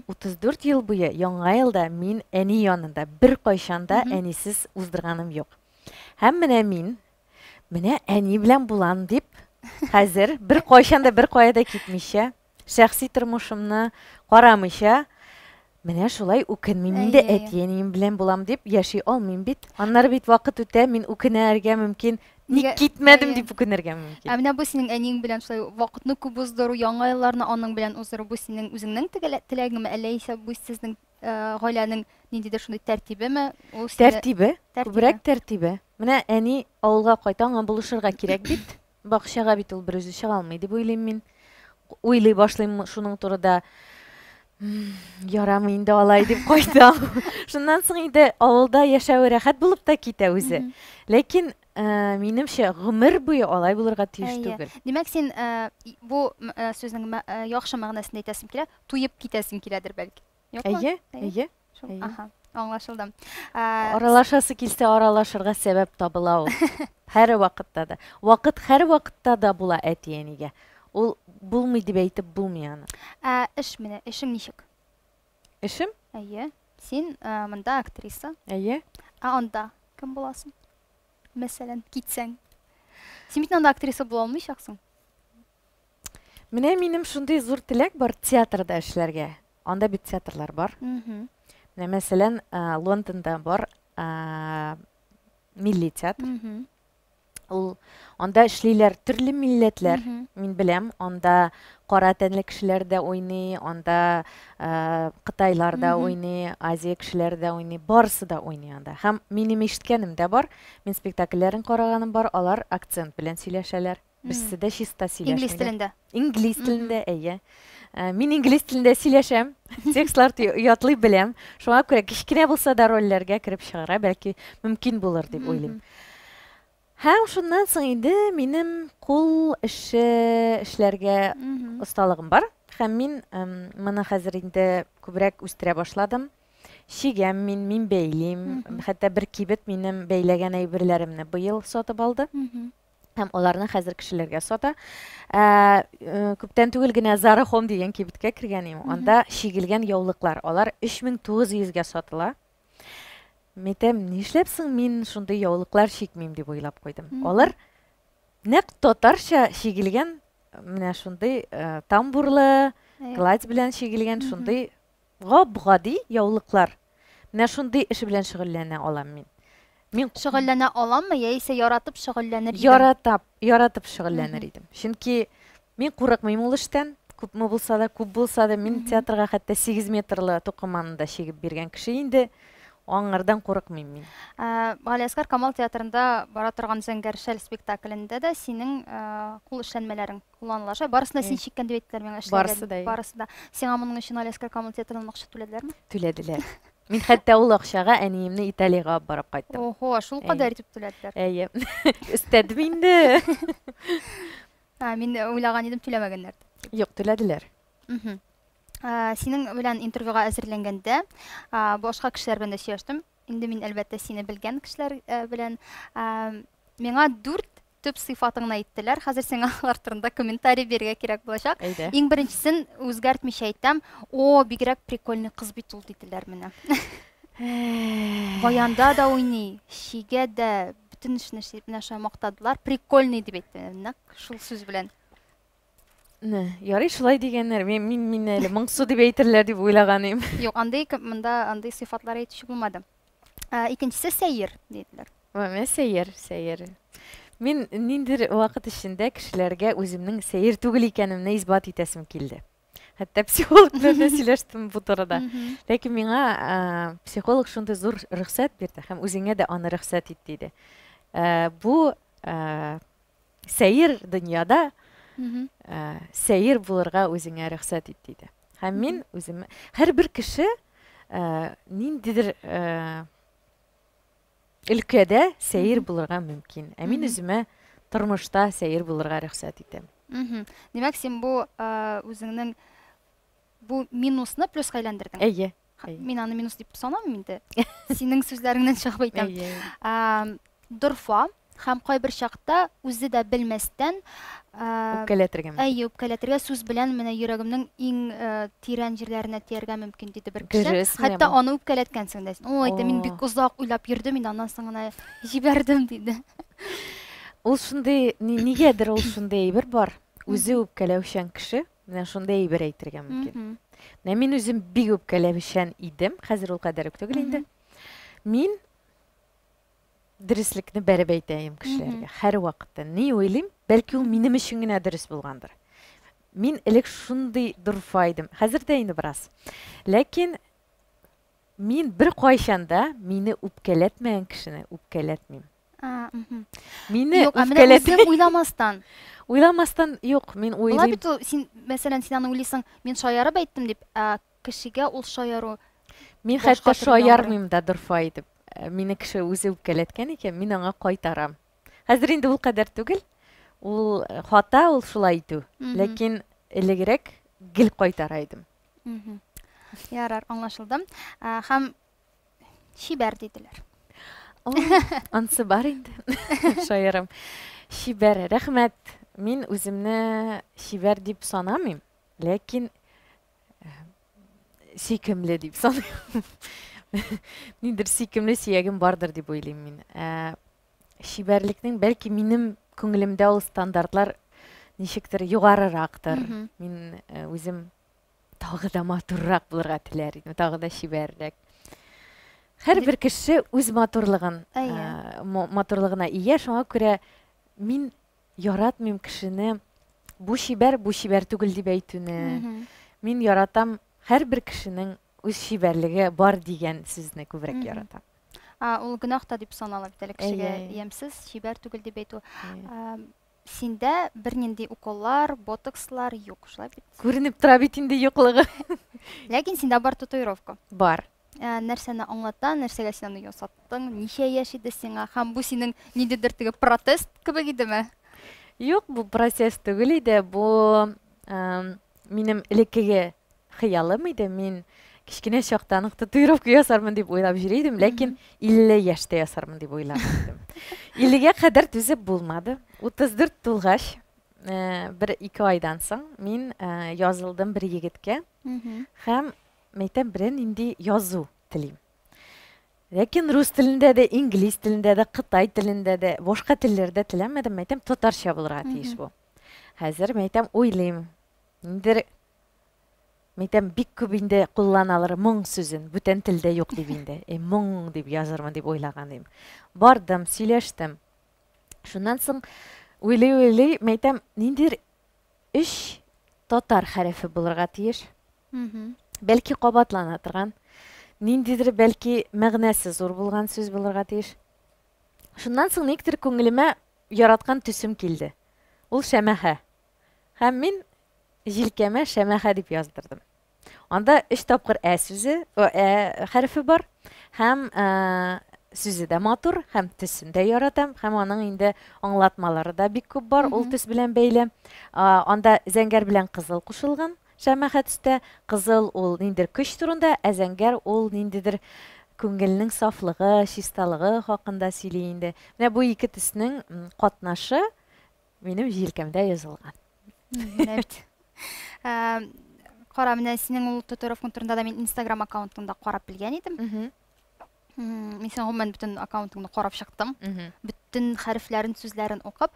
34 ел буе яңа елда мин әни янында бер кайчан да әнисез уздырганым юк. Һәм менә мин әни белән булам дип, хәзер бер кайчан да бер кая да китмичә, шәхси тормышымны карамыйча, менә шулай үкенмим инде, әтиәнем белән булам дип яши алмыйм бит. Аннары бит вакыт үтә, мин үкенәргә мөмкин. Ник китмәдем дип үкенергә мөмкин. Менә бу синең әниң белән шулай вакытны күп уздыру, яңа елларны аның белән уздыру, бу синең үзеңнең теләгеңме, әллә исә бу сезнең гаиләнең ниндидер шундый тәртибеме? Тәртибе, күбрәк тәртибе. Менә әни авылга кайта, аңа булышырга кирәк бит. Бакчага бит ул бер үзе чыга алмый дип уйлыйм мин. Уйлый башлыйм шуның турыда. Ярамый инде алай дип кайтам. Шуннан соң инде авылда яшәү рәхәт булып та китә үзе. Ләкин минемчә гомер буе алай булырга тиеш түгел. Димәк, син бу сүзнең яхшы мәгънәсендә әйтәсең килә, туеп китәсең киләдер бәлки. Әйе. Аңлашылды. Аралашасы килсә, аралашырга сәбәп табыла ул. Һәр вакытта да. Вакыт һәр вакытта да була әтиәнигә. Ул булмый дип әйтеп булмый аны. Эш менә, эшең ничек? Эшем? Әйе. Син монда актриса. Әйе. Анда кем буласың? Мәсәлән, китсәң. Син бит анда актриса була алмыйчаксың. Менә минем шундый зур теләк бар театрда эшләргә. Анда бит театрлар бар. Менә мәсәлән, Лондонда бар милли театр. Ул анда эшлиләр төрле милләтләр. Мин беләм, анда кара тәнле кешеләр дә уйный, анда Кытайлар да уйный, Азия кешеләре дә уйный, барысы да уйный анда. Һәм минем ишеткәнем дә бар. Мин спектакльләрен караганым бар, алар акцент белән сөйләшәләр. Берсе дә чиста сөйләшмәйләр. Инглиз телендә. Инглиз телендә, әйе. Мин инглиз телендә сөйләшәм. Текстлар ятлый беләм. Шуңа күрә кичкенә булса да рольләргә кирип чыгара, бәлки мөмкин булыр дип уйлыйм. Һәм шуннан соң инде минем кул эшләргә осталыгым бар. Һәм мин моны хәзер инде күбрәк үстерә башладым. Шигәм мин бәйлим. Хәтта бер кибет минем бәйләгән әйберләремне быел сатып алды. Һәм аларны хәзер кешеләргә сата. Күптән түгел генә Zara Home дигән кибеткә кергәнем. Анда шигелгән яулыклар. Алар 3900-гә сатыла. Мәйтәм, нишләпсең мин шундый яулыклар шикмим дип уйлап куйдым. Алар нәкъ татарча шигелгән, менә шундый тамбурлы, гладь белән шигелгән шундый гади яулыклар. Менә шундый эш белән шөгыльләнә алам мин. Мин шөгыльләнә аламмы, яисә яратып шөгыльләнер идем? Яратып шөгыльләнер идем. Чөнки мин курыкмыйм ул эштән. Күпме булса да, күп булса да, мин театрга хәтта 8 метрлы тукыманында шигеп биргән кеше инде. Аңардан курыкмыйм мин. Галиәсгар Камал театрында бара торган Зәңгәр шәл спектаклендә дә синең кул эшләнмәләрең кулланыла. Барысына син шиккән дип әйттеләр миңа эшләргә. Барысы да. Сиңа моның өчен Галиәсгар Камал театрыннан акча түләделәрме? Түләделәр. Мин хәтта ул акчага әниемне Италиягә барып кайттым. Ого, шул кадәр итеп түләделәр. Әйе. Өстәдем инде. Мин уйлаган идем түләмәгәннәр. Юк, түләделәр. Синең белән интервьюга әзерләнгәндә башка кешеләр белән дә сөйләштем. Инде мин әлбәттә сине белгән кешеләр белән миңа 4 төп сыйфатыңны әйттеләр. Хәзер сиңа алар турында комментарий бирергә кирәк булачак. Иң беренчесен үзгәртмичә әйтәм. О, бигрәк прикольный кыз бит ул диделәр менә. Баянда да уйный, шигә дә бөтен эшне эшләп мактадылар. Прикольный дип әйттеләр. Шул сүз белән. Ярый шулай дигәннәр. Мин әле моңсу дип әйтерләр дип уйлаганым. Юк, андый сыйфатлар әйтүче булмады. Икенчесе сәер диделәр. Менә сәер. Мин ниндер вакыт эчендә кешеләргә үземнең сәер түгел икәнемне исбат итәсем килде. Хәтта психолог белән сөйләштем бу турыда. Ләкин миңа психолог шундый зур рөхсәт бирде һәм үзеңә дә аны рөхсәт ит диде. Бу сәер дөньяда сәер булырга үзеңә рөхсәт ит диде. Һәм мин үзем һәрбер кеше ниндидер өлкәдә сәер булырга мөмкин. Мин үземә тормышта сәер булырга рөхсәт итәм. Димәк, син бу үзеңнең бу минусны плюска әйләндердең. Әйе. Мин аны минус дип санамыйм инде. Синең сүзләреңнән чыгып әйтәм. Дорфа һәм кайбер чакта үзе дә белмәстән үпкәләтергә. Әйе, үпкәләтергә сүз белән менә йөрәгемнең иң тирән җирләренә тияргә мөмкин диде бер кеше. Хәтта аны үпкәләткәнсең дә. Ой, мин бик озак уйлап йөрдем, мин аннан соң гына җибәрдем диде. Ул шундый, нигәдер ул шундый әйбер бар. Үзе үпкәләүчән кеше менә шундый әйбер әйтергә мөмкин. Менә мин үзем бик үпкәләүчән идем, хәзер ул кадәр үк түгел инде. Мин дөреслекне бәреп әйтәм кешеләргә. Һәр вакытта ни уйлыйм, бәлки ул минем өчен генә дөрес булгандыр. Мин элек шундый дурфайдым. Хәзер дә инде бераз. Ләкин мин бер кайчанда мине үпкәләтмәгән кешене үпкәләтмим. Мине үпкәләтеп уйламастан. Уйламастан юк, мин уйлыйм. Була бит ул, син мәсәлән син аны уйлыйсың, мин шаярып әйттем дип, кешегә ул шаяру. Мин хәтта шаярмыйм да дурфайдым. Мине кеше үзе үпкәләткән икән, мин аңа кайтарам. Хәзер инде ул кадәр түгел. Ул хата, ул шулай итү. Ләкин элегрәк гел кайтара идем. Ярар, аңлашылды. Һәм шибәр диделәр. Ансы бар инде. Шаярам. Шибәр, рәхмәт. Мин үземне шибәр дип санамыйм, ләкин сөйкемле дип саныйм. Ниндер сөйкемле сөягем бардыр дип уйлыйм мин. Шибәрлекнең бәлки минем күңелемдә ул стандартлар ничектер югарырактыр. Мин үзем тагы да матуррак булырга теләр идем, тагы да шибәррәк. Һәрбер кеше үз матурлыгына ия, шуңа күрә мин яратмыйм кешене бу шибәр түгел дип әйтүне. Мин яратам һәрбер кешенең үз шибәрлеге бар дигән сүзне күбрәк яратам. Ул гөнаһ та дип санала бит әле кешегә ямсыз шибәр түгел дип әйтү. Синдә бернинди уколлар, ботокслар юк, шулай бит. Күренеп тора бит инде юклыгы. Ләкин синдә бар татуировка. Бар. Нәрсәне аңлата, нәрсәгә син аны ясаттың, ничә яшь иде сиңа, һәм бу синең ниндидер теге протест кебек идеме? Юк, бу процесс түгел иде, бу минем элеккеге хыялым иде. Мин кичкенә чактан татуировка ясармын дип уйлап йөридем, ләкин 50 яшьтә ясармын дип уйлап идем. 50гә кадәр түзеп булмады. 34 тулгач, 1-2 айдан соң мин язылдым бер егеткә һәм мәйтәм белән инде язу телим. Ләкин рус телендә дә, инглиз телендә дә, Кытай телендә дә, башка телләрдә теләмәдем, мәйтәм татарча булырга тиеш бу. Хәзер мәйтәм уйлыйм. Инде мәйтәм бик күп инде кулланалар моң сүзен, бүтән телдә юк дип инде. Моң дип язармын дип уйлаган идем. Бардым, сөйләштем. Шуннан соң уйлый, мәйтәм ниндидер 3 татар хәрефе булырга тиеш. Бәлки кабатлана торган, ниндидер бәлки мәгънәсе зур булган сүз булырга тиеш. Шуннан соң никтер күңелемә яраткан төсем килде. Ул шәмәхә. Һәм мин җилкәмә шәмәхә дип яздырдым. Анда 3 тапкыр сүзе, хәрефе бар. Һәм сүзе дә матур, һәм төсен дә яратам, һәм аның инде аңлатмалары да бик күп бар, ул төс белән бәйле. Анда зәңгәр белән кызыл кушылган. Шәмәхә төстә кызыл ул ниндидер көч турында, зәңгәр ул ниндидер күңелнең сафлыгы, чисталыгы хакында сөйли инде. Менә бу ике төснең катнашы минем җилкәмдә язылган. Кара, менә синең ул татуировкаң турында да мин Instagram аккаунтыңда карап белгән идем. Мин сәгъмән бүтән аккаунтыңны карап чыктым. Бүтән хәрефләрен, сүзләрен укып,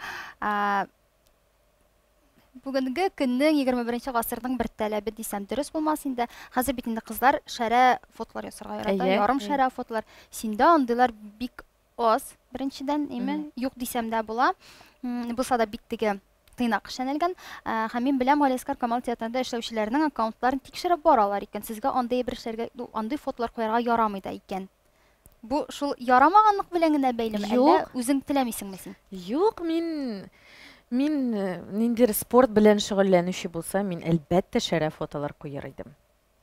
бүгенге көннең 21 гасырның бер таләбе дисәм дөрес булмас инде. Хәзер бит инде кызлар шәрә фотолар ясарга ярата, ярым шәрә фотолар. Синдә андыйлар бик аз, беренчедән, юк дисәм дә була. Булса да бик теге тыйнак эшләнелгән. Һәм мин беләм, Галиәскәр Камал театрында эшләүчеләрнең аккаунтларын тикшереп баралар икән. Сезгә андый бер эшләргә, андый фотолар куярга ярамый да икән. Бу шул ярамаганлык белән генә бәйлеме, әллә үзең теләмисеңме син? Юк, мин ниндидер спорт белән шөгыльләнүче булса, мин әлбәттә шәрә фотолар куяр идем.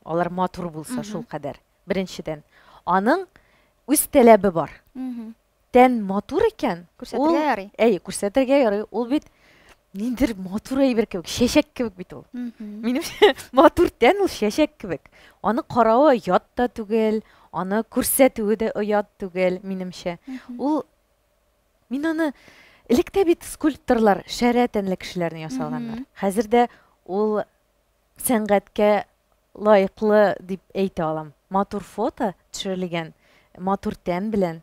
Алар матур булса шул кадәр. Беренчедән, аның үз таләбе бар. Тән матур икән, күрсәтергә ярый. Күрсәтергә ярый. Ул бит ниндидер матур әйбер кебек, чәчәк кебек бит ул. Минемчә, матур тән ул чәчәк кебек. Аны каравы ят та түгел, аны күрсәтүе дә оят түгел, минемчә. Ул мин аны электә бит скульпторлар шәрә тәнле кешеләрне ясалганнар. Хәзер дә ул сәнгатькә лаеклы дип әйтә алам. Матур фото төшерелгән, матур тән белән.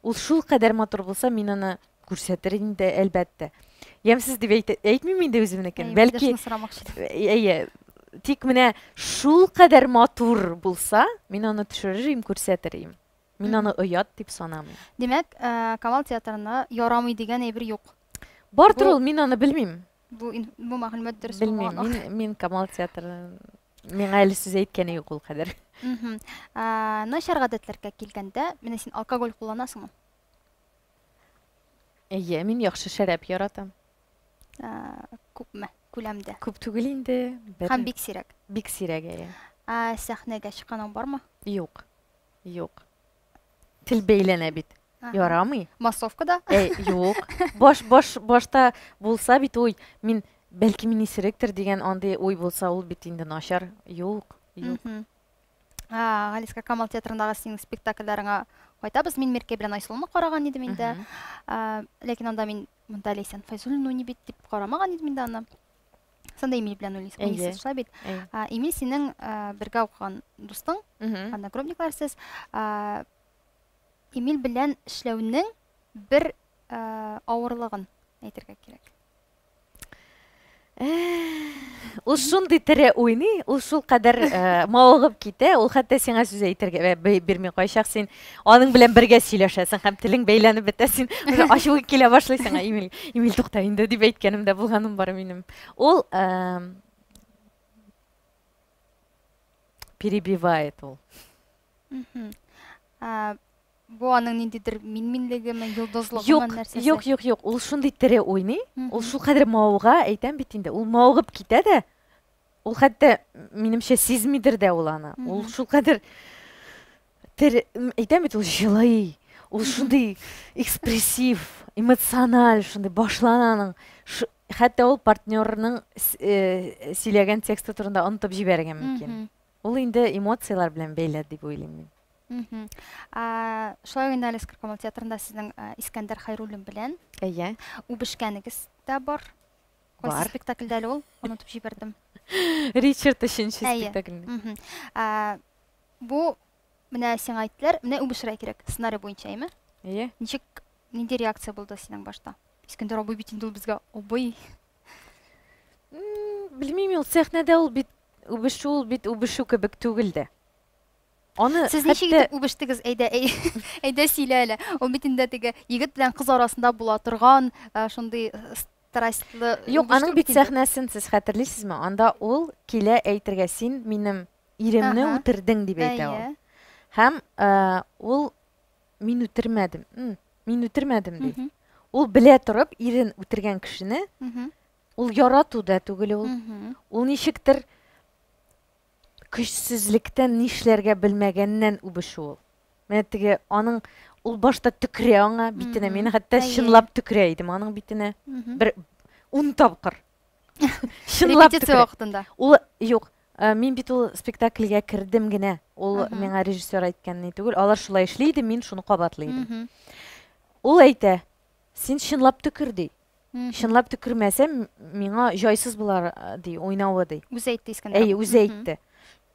Ул шул кадәр матур булса, мин аны күрсәтер инде әлбәттә. Ямсыз дип әйтмим инде үземнекен. Бәлки, тик менә шул кадәр матур булса, мин аны төшерер, күрсәтер. Мин аны оят дип санамыйм. Димәк, Камал театрына ярамый дигән әйбер юк. Бардыр ул, мин аны белмим. Бу мәгълүмат дөрес булмаган. Мин Камал театры миңа әле сүз әйткәне юк ул кадәр. Начар гадәтләргә килгәндә, менә син алкоголь кулланасыңмы? Мин яхшы шәраб яратам. Күпме? Күләмдә? Күп түгел инде. Һәм бик сирәк. Бик сирәк, Сәхнәгә чыкканың бармы? Юк. Тел бәйләнә бит. Ярамый. Массовкада? Юк. Башта булса бит ой, мин бәлки мин исеректер дигән андый ой булса, ул бит инде начар. Юк. Галиәскәр Камал театрындагы синең спектакльләреңә кайтабыз. Мин Мерке белән Айсылуны караган идем инде. Ләкин анда мин монда Ләйсән Файзуллина уйный бит дип карамаган идем инде аны. Санда Эмиль белән уйныйсыз, шулай бит. Эмиль синең бергә укыган дустың, одногруппникларсыз. Эмиль белән эшләүнең бер авырлыгын әйтергә кирәк. Ул шундый тере уйный, ул шул кадәр мавыгып китә, ул хәтта сиңа сүз әйтергә бирми кайчак, син аның белән бергә сөйләшәсең һәм телең бәйләнеп бетә, син ачуы килә башлый сиңа, Эмиль тукта инде дип әйткәнем дә булганым бар минем. Ул перебивает ул. Бу аның ниндидер минлегеме, йолдызлыгымы нәрсәсе? Юк, ул шундый тере уйный, ул шул кадәр мавыга, әйтәм бит инде, ул мавыгып китә дә, ул хәтта минемчә сизмидер дә ул аны. Ул шул кадәр тере, әйтәм бит, ул җылый, ул шундый экспрессив, эмоциональ, шундый башлананың, хәтта ул партнерының сөйләгән тексты турында онытып җибәргән мөмкин. Ул инде эмоциялар белән бәйле дип уйлыйм мин. Шулай гына Галиәскәр Камал театрында сезнең Искәндәр Хәйруллин белән үбешкәнегез дә бар. Кайсы спектакльдә ул? Онытып җибәрдем. Ричард 3-нче спектакль. Бу менә сиңа әйттеләр, менә үбешергә кирәк. Сценарий буенча, әйме? Ничек, нинди реакция булды синең башта? Искәндәр абый бит инде ул безгә абый. Белмим, ул сәхнәдә ул бит үбешү кебек түгел дә. Сез ничек үбештегез, әйдә сөйлә әле. Ул бит инде теге егет белән кыз арасында була торган, шундый страстлы. Юк, аның бит сәхнәсен сез хәтерлисезме? Анда ул килә әйтергә, син минем иремне үтердең дип әйтә ул. Һәм ул мин үтермәдем ди. Ул белә торып ирен үтергән кешене, ул ярату да түгел ул. Ул ничектер көчсезлектән нишләргә белмәгәннән үбешү ул. Менә теге аның ул башта төкерә аңа битенә, мин хәтта чынлап төкерә идем аның битенә. Бер 10 тапкыр. Чынлап репетиция вакытында. Ул юк, мин бит ул спектакльгә кердем генә. Ул миңа режиссер әйткән түгел, алар шулай эшли иде, мин шуны кабатлыйдым. Ул әйтә, син чынлап төкер ди. Чынлап төкермәсәм, миңа җайсыз булар ди, уйнавы ди. Үзе әйтте Искәндәр. Үзе әйтте.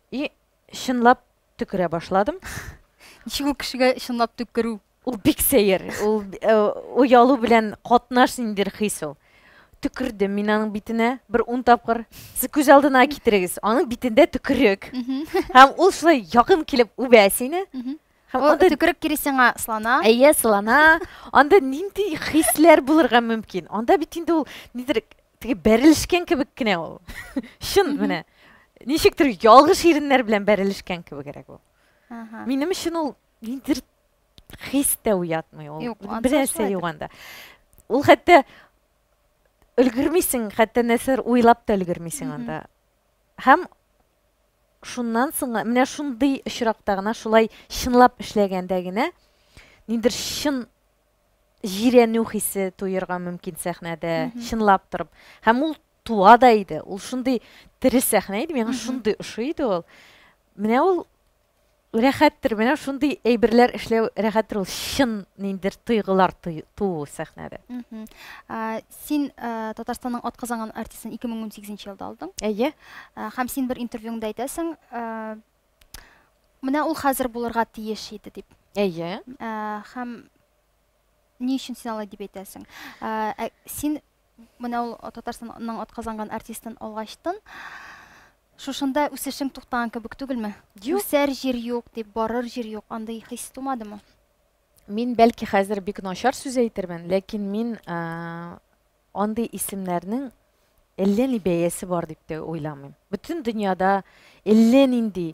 И чынлап төкерә башладым. Ничек ул кешегә чынлап төкерү? Ул бик сәер. Ул уялу белән катнаш ниндер хис ул. Төкердем мин аның битенә бер 10 тапкыр. Сез күз алдына китерегез. Аның битендә төкерек. Һәм ул шулай якын килеп үбә сине. Ул төкерек кире сиңа сылана. Сылана. Анда нинди хисләр булырга мөмкин? Анда бит инде ул нидер теге бәрелешкән кебек кенә ул. Шын менә. Ничектер ялгыш иреннәр белән бәрелешкән кебегрәк ул. Минем өчен ул нидер хис тә уятмый ул. Бер нәрсә юк анда. Ул хәтта өлгермисең, хәтта нәрсәләр уйлап та өлгермисең анда. Һәм шуннан соң менә шундый очракта гына, шулай чынлап эшләгәндә генә нидер чын җирәнү хисе туярга мөмкин сәхнәдә, чынлап торып. Һәм ул туа да иде. Ул шундый тере сәхнә иде, миңа шундый ошый иде ул. Менә ул рәхәттер, менә шундый әйберләр эшләү рәхәттер, ул чын ниндер тойгылар туу сәхнәдә. Син Татарстанның атказанган артистын 2018 елда алдың. Һәм син бер интервьюңда әйтәсең, менә ул хәзер булырга тиеш иде дип. Һәм ни өчен син алай дип әйтәсең? Син менә ул Татарстанның атказанган артистын алгачтын, шушында үсешең туктаган кебек түгелме? Үсәр җир юк дип, барыр җир юк, андай хис тумадымы? Мин бәлки хәзер бик начар сүз әйтермен, ләкин мин андый исемнәрнең әллә ни бәясе бар дип тә уйламыйм. Бүтән дөньяда әллә нинди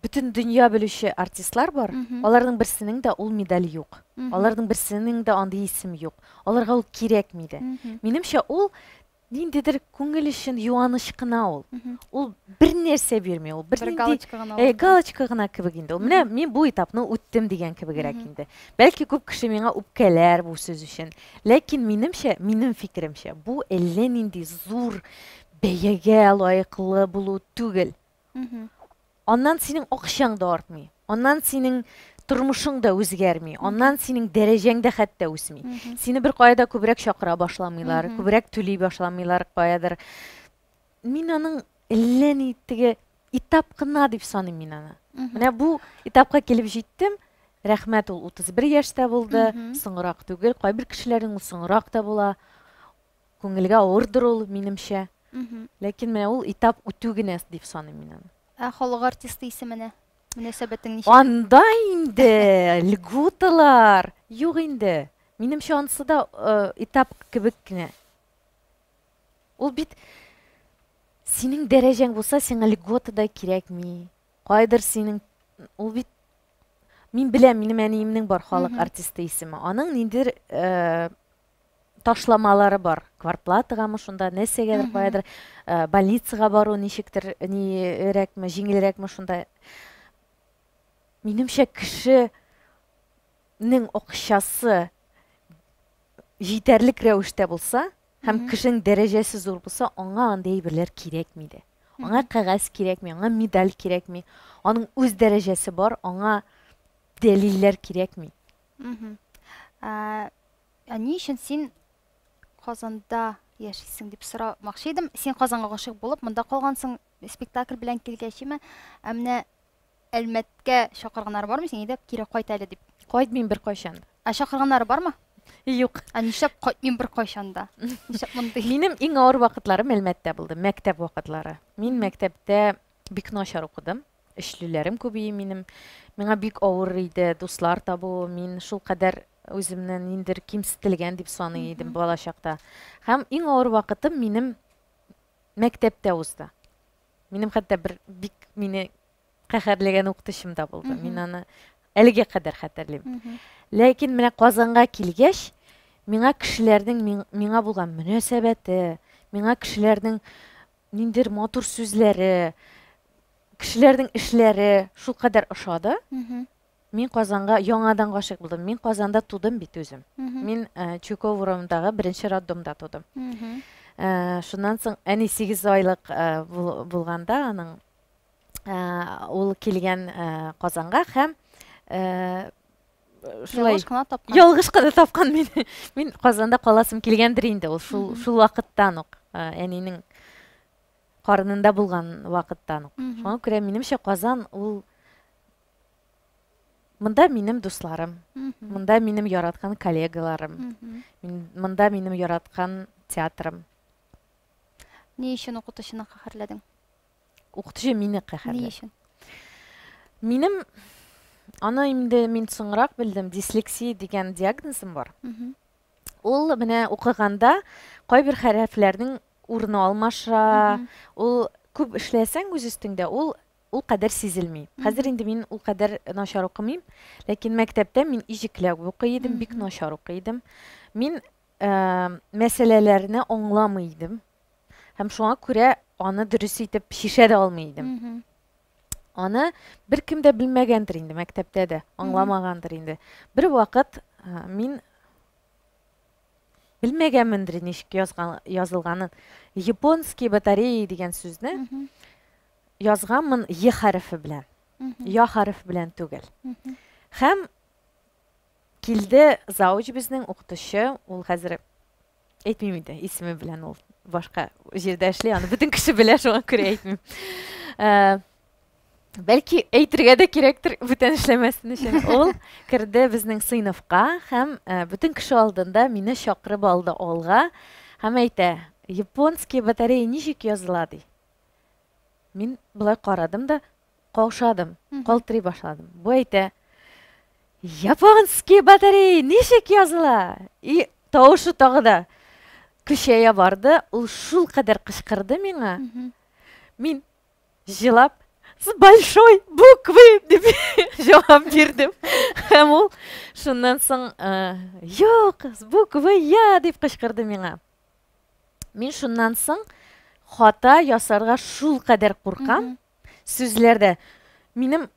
бүтән дөнья белүче артистлар бар. Аларның берсенең дә ул медаль юк. Аларның берсенең дә андый исем юк. Аларга ул кирәкми дә. Минемчә ул ниндидер күңел өчен юаныч кына ул. Ул бер нәрсә бирми, ул бер галочка гына кебек инде. Ул менә мин бу этапны үттем дигән кебегрәк инде. Бәлки күп кеше миңа үпкәләр бу сүз өчен. Ләкин минемчә, минем фикеремчә, бу әллә нинди зур бәягә лаеклы булу түгел. Аннан синең акчаң да артмый. Аннан синең тормышың да үзгәрми. Аннан синең дәрәҗәң дә хәтта үсми. Сине бер кайда күбрәк чакыра башламыйлар, күбрәк түли башламыйлар каядыр. Мин аның әллә ни теге этап кына дип саныйм мин аны. Менә бу этапка килеп җиттем. Рәхмәт, ул 31 яшьтә булды, соңрак түгел. Кайбер кешеләрнең ул соңрак та була. Күңелгә авырдыр ул минемчә. Ләкин менә ул этап үтү генә дип саныйм мин аны. Халык артисты исеменә мөнәсәбәтең ничек? Анда инде льготалар юк инде. Минемчә анысы да этап кебек кенә. Ул бит синең дәрәҗәң булса, сиңа льгота да кирәкми. Кайдыр синең ул бит мин беләм, минем әниемнең бар халык артисты исеме. Аның ниндидер ташламалары бар. Квартплатагамы шунда, нәрсәгәдер кайдыр, больницага бару ничектер, нирәкме, җиңелрәкме шунда. Минемчә кешенең акчасы җитәрлек рәвештә булса, һәм кешенең дәрәҗәсе зур булса, аңа андый әйберләр кирәкми дә. Аңа кәгазь кирәкми, аңа медаль кирәкми. Аның үз дәрәҗәсе бар, аңа дәлилләр кирәкми. Ни өчен син Казанда яшисең дип сорамакчы идем. Син Казанга гашык булып, монда калгансың, спектакль белән килгәчме, әмма Әлмәткә чакырганнар бармы син? Идеп кире кайт әле дип. Кайтмыйм бер кайчан. Чакырганнар бармы? Юк. Нишләп кайтмыйм бер кайчанда? Нишләп мондый? Минем иң авыр вакытларым Әлмәттә булды, мәктәп вакытлары. Мин мәктәптә бик начар укыдым. Эшлүләрем күбие минем. Миңа бик авыр иде дуслар табу. Мин шул кадәр үземне ниндер кимсетелгән дип саный идем балачакта. Һәм иң авыр вакытым минем мәктәптә узды. Минем хәтта бер бик мине каһәрләгән укытучым да булды. Мин аны әлегә кадәр хәтерлим. Ләкин менә Казанга килгәч, миңа кешеләрнең миңа булган мөнәсәбәте, миңа кешеләрнең ниндер матур сүзләре, кешеләрнең эшләре шул кадәр ошады. Мин Казанга яңадан гашык булдым. Мин Казанда тудым бит үзем. Мин Чуков урамындагы 1-нче роддомда тудым. Шуннан соң әни 8 айлык булганда аның ул килгән Казанга һәм ялгыш кына тапкан мине. Мин Казанда каласым килгәндер инде. Ул шул вакыттан ук әнинең карынында булган вакыттан ук. Шуңа күрә минемчә Казан ул монда минем дусларым, монда минем яраткан коллегаларым, монда минем яраткан театрым. Ни өчен укытучыны каһәрләдең? Укытучы мине каһәрләде. Ни өчен? Минем аны инде мин соңрак белдем, дислексия дигән диагнозым бар. Ул менә укыганда кайбер хәрефләрнең урыны алмаша, ул күп эшләсәң үз өстеңдә, ул кадәр сизелми. Хәзер инде мин ул кадәр начар укымыйм, ләкин мәктәптә мин иҗекләп укый идем, бик начар укый идем. Мин мәсьәләләрне аңламый идем. Һәм шуңа күрә аны дөрес итеп шишә дә алмый идем. Аны бер кем дә белмәгәндер инде мәктәптә дә, аңламагандыр инде. Бер вакыт мин белмәгәнмендер ничек язылганын. Японский батарея дигән сүзне язганмын Е хәрефе белән. Я хәрефе белән түгел. Һәм килде зауч безнең укытучы, ул хәзер әйтмим иде, исеме белән ул башка җирдә эшли, аны бөтен кеше белә, шуңа күрә әйтмим. Бәлки әйтергә дә кирәктер, бүтән эшләмәсен өчен. Ул керде безнең сыйныфка һәм бүтән кеше алдында мине чакырып алды алга һәм әйтә: "Японский батарея ничек языла?" ди. Мин булай карадым да каушадым, калтырый башладым. Бу әйтә: "Японский батарея ничек языла?" И тавышы тагы да көчәя барды. Ул шул кадәр кычкырды миңа. Мин җылап с большой буквы дип җавап бирдем. Һәм ул шуннан соң юк, с буквы Я дип кычкырды миңа. Мин шуннан соң хата ясарга шул кадәр куркам. Сүзләрдә минем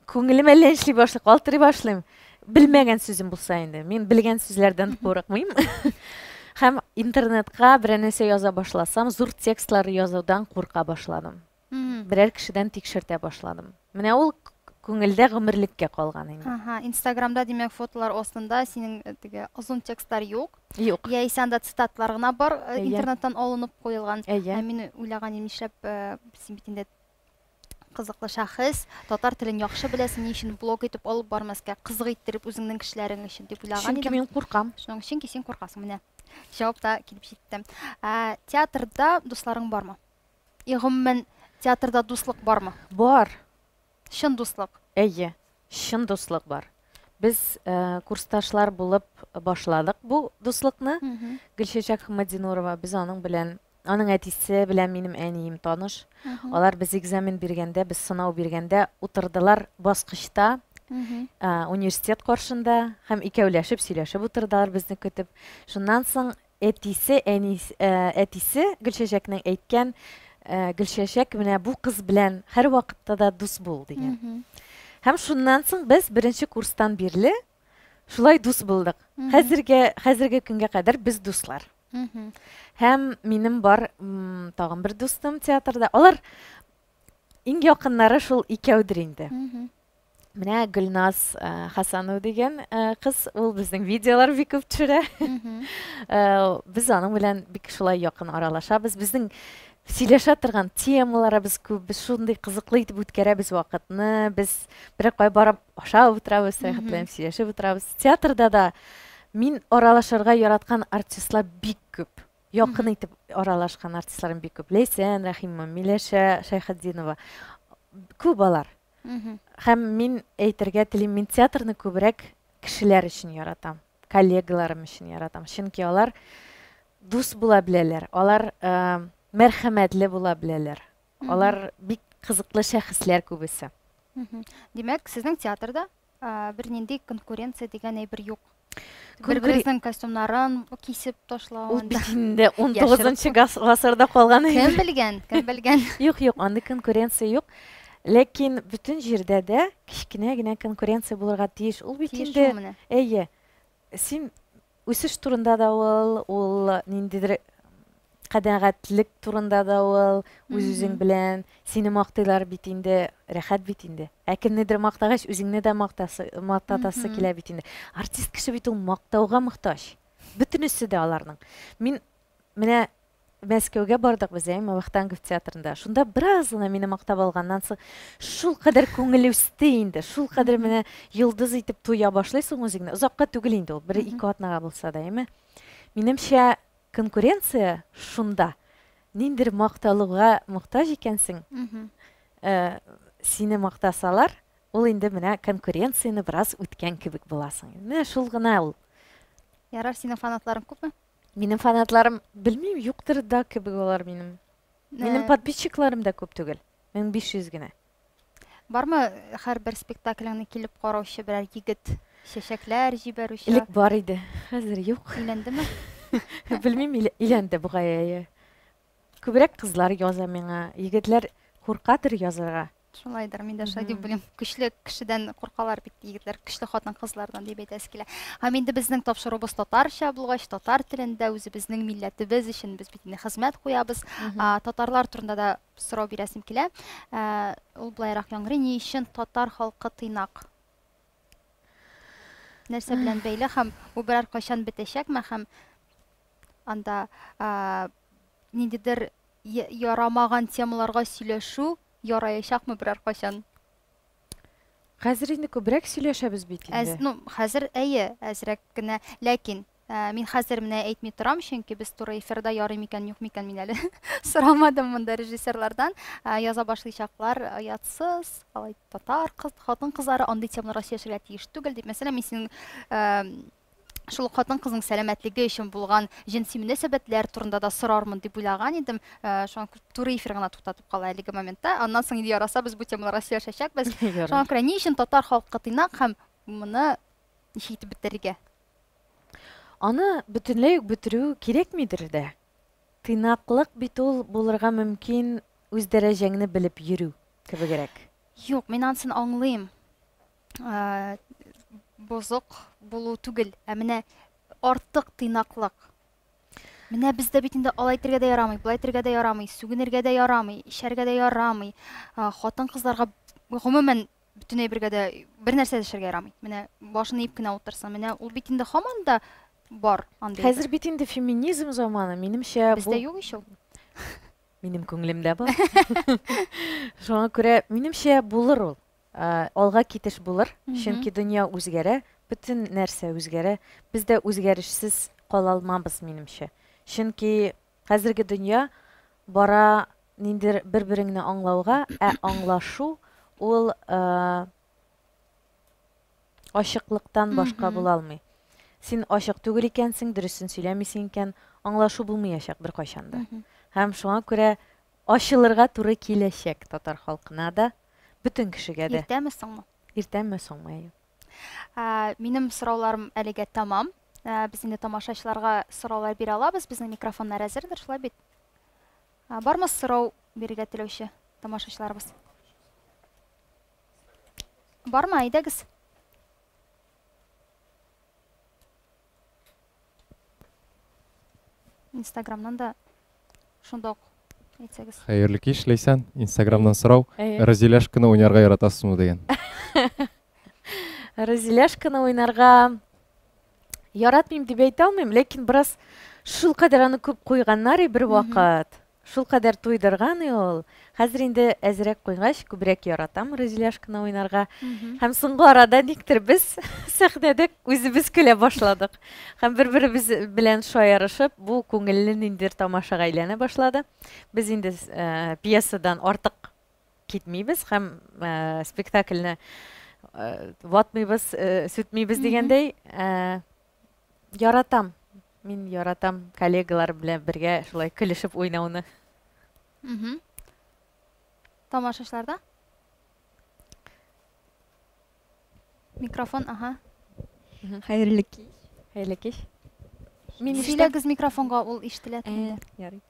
күңелем әллә эшли башлый, калтырый башлыйм. Белмәгән сүзем булса инде. Мин белгән сүзләрдән курыкмыйм. Һәм интернетка бер нәрсә яза башласам, зур текстлар язудан курка башладым. Берәр кешедән тикшертә башладым. Менә ул күңелдә гомерлеккә калган инде. Инстаграмда димәк фотолар астында синең теге озын текстлар юк. Юк. Яисә анда цитатлар гына бар, интернеттан алынып куелган. Мин уйлаган нишләп син бит инде кызыклы шәхес, татар телен яхшы беләсең, ни өчен блог итеп алып бармаска, кызык иттереп үзеңнең кешеләрең өчен дип уйлаган идем. Чөнки мин куркам. Шуның өчен син куркасың менә. Жауап та килеп җитте. Театрда дусларың бармы? Игъмумән театрда дуслык бармы? Бар. Шын дуслык. Әйе, шын дуслык бар. Без курсташлар булып башладык бу дуслыкны. Гөлшәчәк Хамадинурова, без аның белән, аның әтисе белән минем әнием таныш. Алар без экзамен биргәндә, без сынау биргәндә утырдылар баскычта, университет каршында һәм икәүләшеп сөйләшеп утырдылар безне көтеп. Шуннан соң әтисе Гөлшәчәкнең әйткән, Гөлшәчәк менә бу кыз белән һәр вакытта да дус бул дигән. Һәм шуннан соң без беренче курстан бирле шулай дус булдык. Хәзерге көнгә кадәр без дуслар. Һәм минем бар тагын бер дустым театрда. Алар иң якыннары шул икәүдер инде. Менә Гөлназ Хасанова дигән кыз, ул безнең видеолар бик күп төшерә. Без аның белән бик шулай якын аралашабыз. Безнең сөйләшә торган темаларыбыз күп, без шундый кызыклы итеп үткәрәбез вакытны. Без бер кай барып ашап утырабыз, сәхәтләнеп сөйләшеп утырабыз. Театрда да мин аралашырга яраткан артистлар бик күп. Якын итеп аралашкан артистларым бик күп. Ләйсән Рәхимова, Миләшә Шәйхетдинова. Күп алар. Һәм мин әйтергә телим, мин театрны күбрәк кешеләр өчен яратам, коллегаларым өчен яратам. Чөнки алар дус була беләләр. Алар мәрхәмәтле була беләләр. Алар бик кызыклы шәхесләр күбесе. Димәк, сезнең театрда бер нинди конкуренция дигән әйбер юк. Бер-берсенең костюмнарын кисеп ташлау. Ул бит инде 19-нчы гасырда калган. Кем белгән? Юк, андый конкуренция юк. Ләкин бүтән җирдә дә кичкенә генә конкуренция булырга тиеш. Ул бит инде, әйе, син үсеш турында да ул ниндидер кадагатьлек турында да ул үз-үзең белән сине мактыйлар бит инде, рәхәт бит инде. Кемнедер мактагач үзеңне дә мактатасы килә бит инде. Артист кеше бит ул мактауга мохтаҗ. Бүтәнесе дә аларның. Мин менә Мәскәүгә бардык без, Вахтангов театрында. Шунда бераз гына мине мактап алганнан соң шул кадәр күңел үсте инде. Шул кадәр менә йолдыз итеп туя башлыйсың үзеңне. Озакка түгел инде ул, 1-2 атнага булса да, Минемчә конкуренция шунда. Ниндер макталуга мохтаҗ икәнсең. Сине мактасалар, ул инде менә конкуренцияны бераз үткән кебек буласың. Менә шул гына ул. Ярар, синең фанатларың күпме? Минем фанатларым, белмим, юктыр да кебек алар минем. Минем подписчикларым да күп түгел. 1500 генә. Бармы һәрбер спектаклеңне килеп караучы берәр егет, чәчәкләр җибәрүче? Илек бар иде. Хәзер юк. Өйләндеме? Белмим, иләнде бугая. Күбрәк кызлар яза миңа, егетләр куркадыр язарга. Шулайдыр, мин дә шулай дип белим. Көчле кешедән куркалар бит егетләр, көчле хатын кызлардан дип әйтәсе килә. Һәм инде безнең тапшыруыбыз татарча булгач, татар телендә үзебезнең милләтебез өчен без бит инде хезмәт куябыз. Татарлар турында да сорау бирәсем килә. Ул булайрак яңгырый, ни өчен татар халкы тыйнак? Нәрсә белән бәйле һәм бу берәр кайчан бетәчәкме һәм анда ниндидер ярамаган темаларга сөйләшү яраяшакмы берәр кайчан? Хәзер инде күбрәк сөйләшәбез бит инде. Хәзер әйе, әзрәк кенә, ләкин мин хәзер менә әйтми торам, чөнки без туры эфирда ярый микән, юк микән мин әле сорамадым монда режиссерлардан. Яза башлыйчаклар ятсыз, алай татар хатын кызлары андый темаларга сөйләшергә тиеш түгел дип. Мәсәлән, мин синең шул хатын кызның сәламәтлеге өчен булган җинси мөнәсәбәтләр турында да сорармын дип уйлаган идем. Шуңа туры эфир гына туктатып кала әлеге моментта. Аннан соң инде яраса без бу темаларга сөйләшәчәкбез. Шуңа күрә ни өчен татар халкы тыйнак һәм моны ничек итеп бетерергә? Аны бөтенләй үк бетерү кирәкмидер дә. Тыйнаклык бит ул булырга мөмкин үз дәрәҗәңне белеп йөрү кебегрәк. Юк, мин анысын аңлыйм. Бозык булу түгел, менә артык тыйнаклык. Менә бездә бит инде алай итәргә дә ярамый, булай итәргә дә ярамый, сүгенергә дә ярамый, ишәргә дә ярамый. Хатын кызларга гомумән бөтен әйбергә дә бер нәрсә эшләргә ярамый. Менә башын иеп кенә утырсын. Менә ул бит инде һаман да бар андый. Хәзер бит инде феминизм заманы, минемчә бу. Бездә юк ич ул. Минем күңелемдә бар. Шуңа күрә минемчә булыр ул. Алга китеш булыр, чөнки дөнья үзгәрә, бөтен нәрсә үзгәрә. Бездә үзгәрешсез кала алмабыз минемчә. Чөнки хәзерге дөнья бара ниндер бер-береңне аңлауга, аңлашу ул ашыклыктан башка була алмый. Син ашык түгел икәнсең, дөресен сөйләмисең икән, аңлашу булмаячак бер кайчанда. Һәм шуңа күрә ашылырга туры киләчәк татар халкына да, бөтен кешегә дә. Иртәме соңмы? Иртәме соңмы? Минем сорауларым әлегә тамам. Без инде тамашачыларга сораулар бирә алабыз. Безнең микрофоннар әзердер, шулай бит. Бармы сорау бирергә теләүче тамашачыларыбыз? Бармы, әйдәгез? Instagram'dan da шундый әйтсәгез. Хәерле кич, Лейсан. Instagram'dan сорау. Разиляшканы уйнарга яратасызмы дигән. Разиляшканы уйнарга яратмыйм дип әйтә алмыйм, ләкин бераз шул кадәр аны күп куйганнар бер вакыт. Шул кадәр туйдырган ул. Хәзер инде әзрәк куйгач, күбрәк яратам разиляшканы уйнарга. Һәм соңгы арада никтер без сәхнәдә үзебез көлә башладык. Һәм бер-беребез белән шаярышып, бу күңелле ниндер тамашага әйләнә башлады. Без инде пьесадан артык китмибез һәм спектакльне ватмыйбыз, сүтмибез дигәндәй, яратам. Мин яратам коллегалар белән бергә шулай көлешеп уйнауны. Тамашачыларда? Микрофон, Хәерле кич. Хәерле кич. Сөйләгез микрофонга, ул ишетелә. Ярый.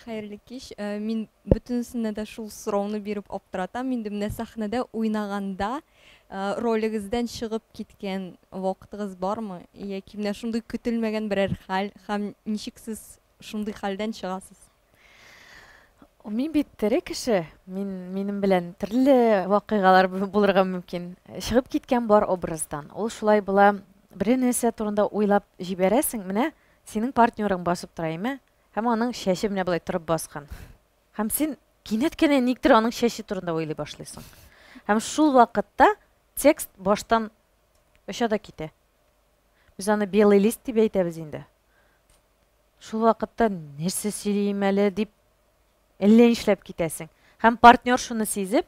Хәерле кич. Мин бөтенсенә дә шул сорауны биреп аптыратам. Инде менә сәхнәдә уйнаганда ролегездән чыгып киткән вакытыгыз бармы? Яки менә шундый көтелмәгән берәр хәл һәм ничек сез шундый хәлдән чыгасыз? Мин бит тере кеше. Минем белән төрле вакыйгалар булырга мөмкин. Чыгып киткән бар образдан. Ул шулай була. Бер нәрсә турында уйлап җибәрәсең, менә синең партнерың басып тора име? Һәм аның шәше менә булай торып баскан. Һәм син кинәт кенә никтер аның шәше турында уйлый башлыйсың. Һәм шул вакытта текст баштан өчә дә китә. Без аны белый лист дип әйтәбез инде. Шул вакытта нәрсә сөйлим әле дип әллә нишләп китәсең. Һәм партнер шуны сизеп,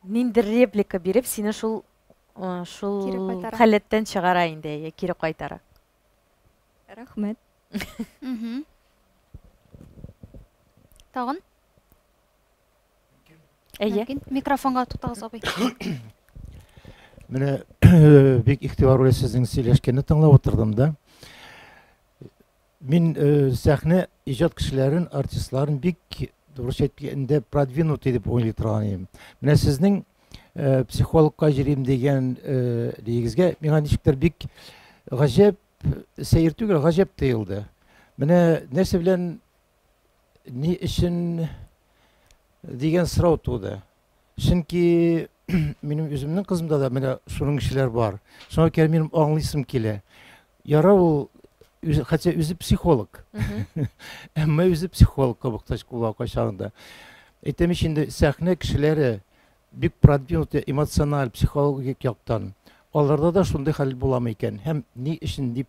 ниндер реплика биреп, сине шул хәләттән чыгара инде, кире кайтара. Рәхмәт. Тагын? Микрофонга тутагыз, абый. Менә бик игътибар белән сезнең сөйләшкәнне тыңлап утырдым да. Мин сәхнә иҗат кешеләрен, артистларын бик дөрес әйткәндә продвинутый дип уйлый торган идем. Менә сезнең психологка җирим дигән дигезгә миңа ничектер бик гаҗәп сәер түгел, гаҗәп тоелды. Менә нәрсә белән ни өчен дигән сорау туды. Чөнки минем үземнең кызымда да менә шуның кешеләр бар. Шуңа күрә минем аңлыйсым килә. Яра ул хотя үзе психолог. Әмма үзе психологка мохтаҗ була кайчагында. Әйтәм инде сәхнә кешеләре бик продвинутый, эмоциональ, психологик яктан. Аларда да шундый хәл буламы икән? Һәм ни өчен дип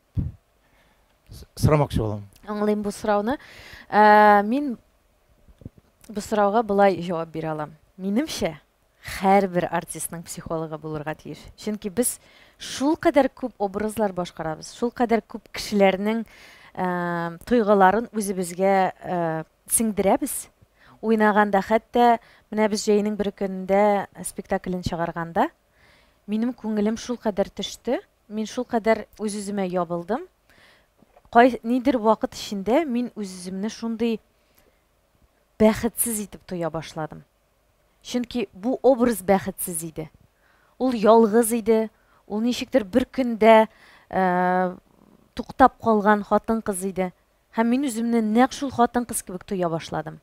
сорамакчы булам. Аңлыйм бу сорауны. Мин бу сорауга булай җавап бирә алам. Минемчә, һәрбер артистның психологы булырга тиеш. Чөнки без шул кадәр күп образлар башкарабыз, шул кадәр күп кешеләрнең тойгыларын үзебезгә сиңдерәбез. Уйнаганда хәтта менә без җәйнең бер көнендә спектаклен чыгарганда, минем күңелем шул кадәр төште, мин шул кадәр үз-үземә ябылдым. Нидер вакыт эчендә мин үз-үземне шундый бәхетсез итеп тоя башладым. Чөнки бу образ бәхетсез иде. Ул ялгыз иде. Ул ничектер бер көндә туктап калган хатын-кыз иде. Һәм мин үземне нәкъ шул хатын-кыз кебек тоя башладым.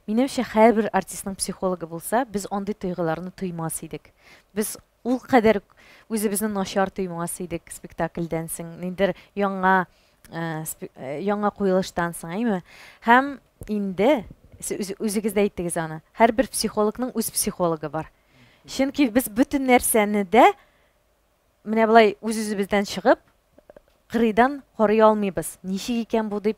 Минемчә, һәрбер артистның психологы булса, біз андый тойгыларны тоймас идек. Без ул кадәр үзебезне начар тоймас идек спектакльдән соң, ниндер яңа куелыштан соң, әйме? Һәм инде үзегез дә әйттегез аны. Һәрбер психологның үз психологы бар. Чөнки без бөтен нәрсәне дә менә булай үз-үзебездән чыгып, кырыйдан карый алмыйбыз. Ничек икән бу дип.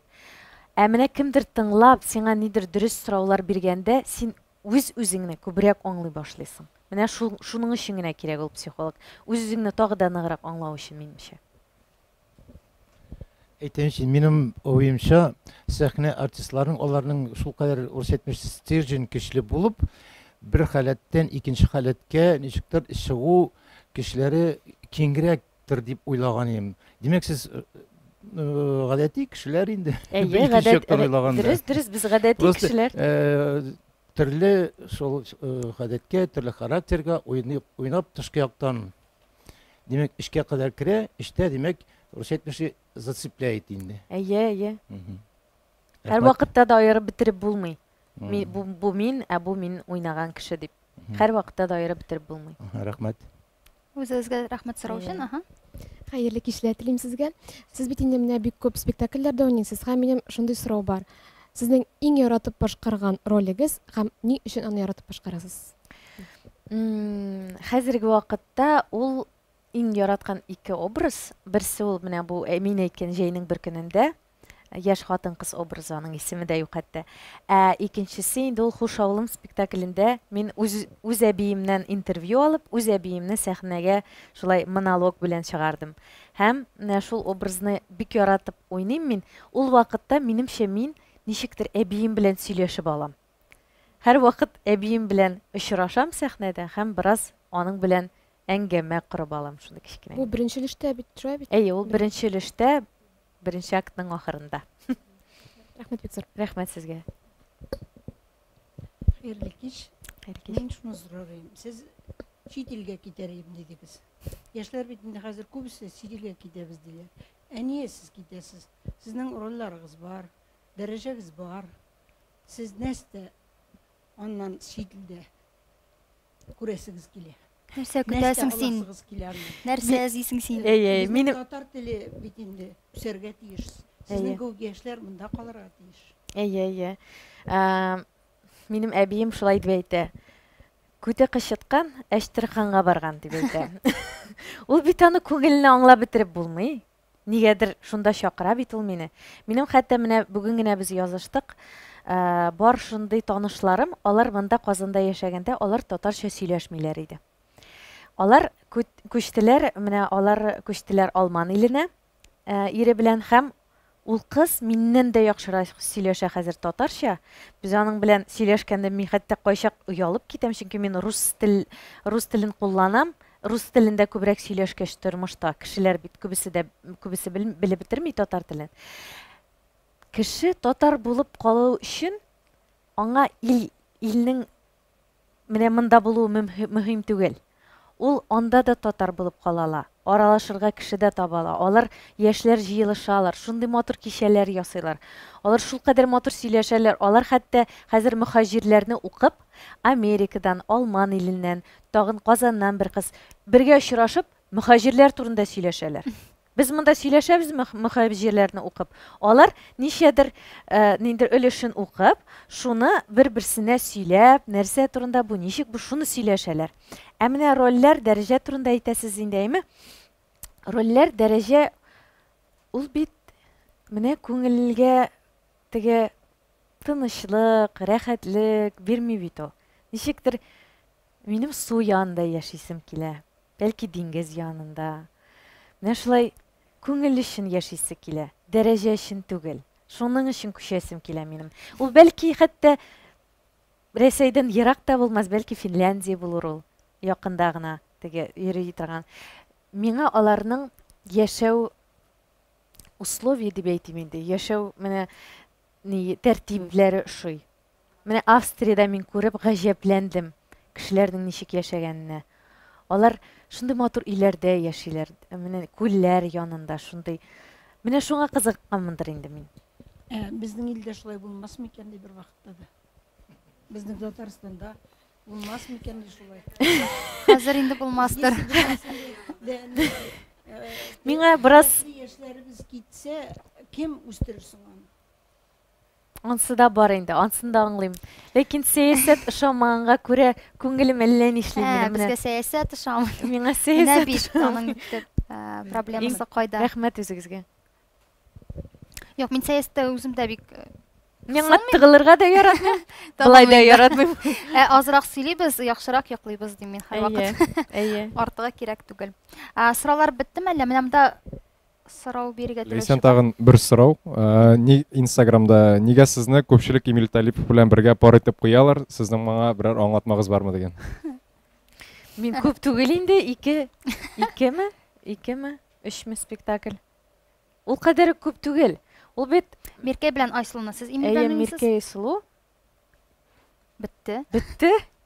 Менә кемдер тыңлап, сиңа нидер дөрес сораулар биргәндә, син үз-үзеңне күбрәк аңлый башлыйсың. Менә шуның өчен генә кирәк ул психолог. Үз-үзеңне тагы да ныграк аңлау өчен минемчә. Әйтәмче, минем уемча, сәхнә артистларын аларның шул кадәр үрсәтмеш стержень көчле булып, бер халәттән икенче халәткә ничектер чыгу кешеләре киңрәктер дип уйлаган идем. Димәк, сез гадәти кешеләр инде. Дөрес, без гадәти кешеләр. Төрле шул гадәткә, төрле характерга уйнап тышкы яктан. Димәк, эшкә кадәр керә, эштә димәк, үрсәтмеше зацепляет инде. Әйе. Һәр вакытта да аерып битереп булмый. Бу мин уйнаган кеше дип. Һәр вакытта да аерып битереп булмый. Рәхмәт. Үзегезгә рәхмәт сорау өчен, Хәерле кичләр телим сезгә. Сез бит инде менә бик күп спектакльләрдә уйныйсыз. Һәм минем шундый сорау бар. Сезнең иң яратып башкарган ролегез һәм ни өчен аны яратып башкарасыз? Хәзерге вакытта ул иң яраткан ике образ. Берсе ул менә бу мин әйткән җәйнең бер көнендә яшь хатын-кыз образы, аның исеме дә юк хәтта. Икенчесе инде ул Хуш авылым спектаклендә мин үз әбиемнән интервью алып, үз әбиемне сәхнәгә шулай монолог белән чыгардым. Һәм менә шул образны бик яратып уйныйм мин. Ул вакытта минемчә мин ничектер әбием белән сөйләшеп алам. Һәр вакыт әбием белән очрашам сәхнәдә һәм бераз аның белән әңгәмә корып алам шундый кичкенә. Бу беренче өлештә бит, шулай бит? Ул беренче өлештә, беренче актның ахырында. Рәхмәт бик зур. Рәхмәт сезгә. Хәерле кич. Мин шуны сорыйм. Сез чит илгә китәр дидегез. Яшьләр бит инде хәзер күбесе чит илгә китәбез диләр. Нигә сез китәсез? Сезнең рольләрегез бар, дәрәҗәгез бар. Сез нәрсә аннан чит илдә күрәсегез килә? Нәрсә көтәсең син? Нәрсә эзисең син? Минем татар теле бит инде үсәргә тиеш. Сезнең күп яшьләр монда калырга тиеш. Минем әбием шулай дип әйтә. Күтә кычыткан, Әчтерханга барган дип әйтә. Ул бит аны күңеленә аңлап бетереп булмый. Нигәдер шунда чакыра бит ул мине. Минем хәтта менә бүген генә без языштык. Бар шундый танышларым, алар монда Казанда яшәгәндә, алар татарча сөйләшмиләр иде. Алар күчтеләр, менә алар күчтеләр Алман иленә, ире белән һәм ул кыз миннән дә яхшырак сөйләшә хәзер татарча. Без аның белән сөйләшкәндә мин хәтта кайчак уялып китәм, чөнки мин рус телен кулланам. Рус телендә күбрәк сөйләшкәч тормышта кешеләр бит күбесе белеп бетерми татар телен. Кеше татар булып калу өчен аңа илнең менә монда булуы мөһим түгел. Ул анда да татар булып калала. Аралашырга кеше дә табала. Алар яшьләр җыелышалар, шундый матур кичәләр ясыйлар. Алар шул кадәр матур сөйләшәләр. Алар хәтта хәзер мөхаҗирләрне укып, Америкадан, Алман иленнән, тагын Казаннан бер кыз бергә очрашып, мөхаҗирләр турында сөйләшәләр. Без монда сөйләшәбез мөхаҗирләрне укып. Алар ничәдер ниндер өлешен укып, шуны бер-берсенә сөйләп, нәрсә турында бу, ничек бу, шуны сөйләшәләр. Менә рольләр, дәрәҗә турында әйтәсез инде, әйме? Рольләр, дәрәҗә ул бит менә күңелгә теге тынычлык, рәхәтлек бирми бит ул. Ничектер минем су янында яшисем килә, бәлки диңгез янында. Менә шулай күңел өчен яшисе килә, дәрәҗә өчен түгел. Шуның өчен күчәсем килә минем. Ул бәлки хәтта Рәсәйдән ерак та булмас, бәлки Финляндия булыр ул. Якында гына теге йөри торган. Миңа аларның яшәү условия дип әйтим инде. Яшәү менә тәртипләре ошый. Менә Австриядә мин күреп гаҗәпләндем кешеләрнең ничек яшәгәненә. Алар шундый матур иләрдә яшиләр. Менә күлләр янында шундый. Менә шуңа кызыкканмындыр инде мин. Безнең илдә шулай булмас микән ди бер вакытта да. Безнең Татарстанда булмас микән ди шулай. Хәзер инде булмастыр. Миңа бераз яшьләребез китсә, кем үстерсен аны? Ансы да бар инде, ансын да аңлыйм. Ләкин сәясәт ошамаганга күрә күңелем әллә нишләй минем. Безгә сәясәт ошамый. Миңа сәясәт ошамый. проблемасы кайда? Рәхмәт үзегезгә. Юк, мин сәясәттә үзем дә бик Миңа тыгылырга да яратмыйм. Болай да яратмыйм. азрак сөйлибез, яхшырак йоклыйбыз дим мин һәрвакыт. Әйе. Артыгы кирәк түгел. Сораулар биттеме әллә? Менә монда сорау бирергә Лейсан тагын бер сорау. Инстаграмда нигә сезне күпчелек Эмиль Талипов белән бергә пар итеп куялар? Сезнең моңа берәр аңлатмагыз бармы дигән. Мин күп түгел инде, икеме, 3 спектакль. Ул кадәр күп түгел. Ул бит Миркәй белән Айсылны сез Эмиль белән уйныйсыз? Миркәй Сулу. Битте.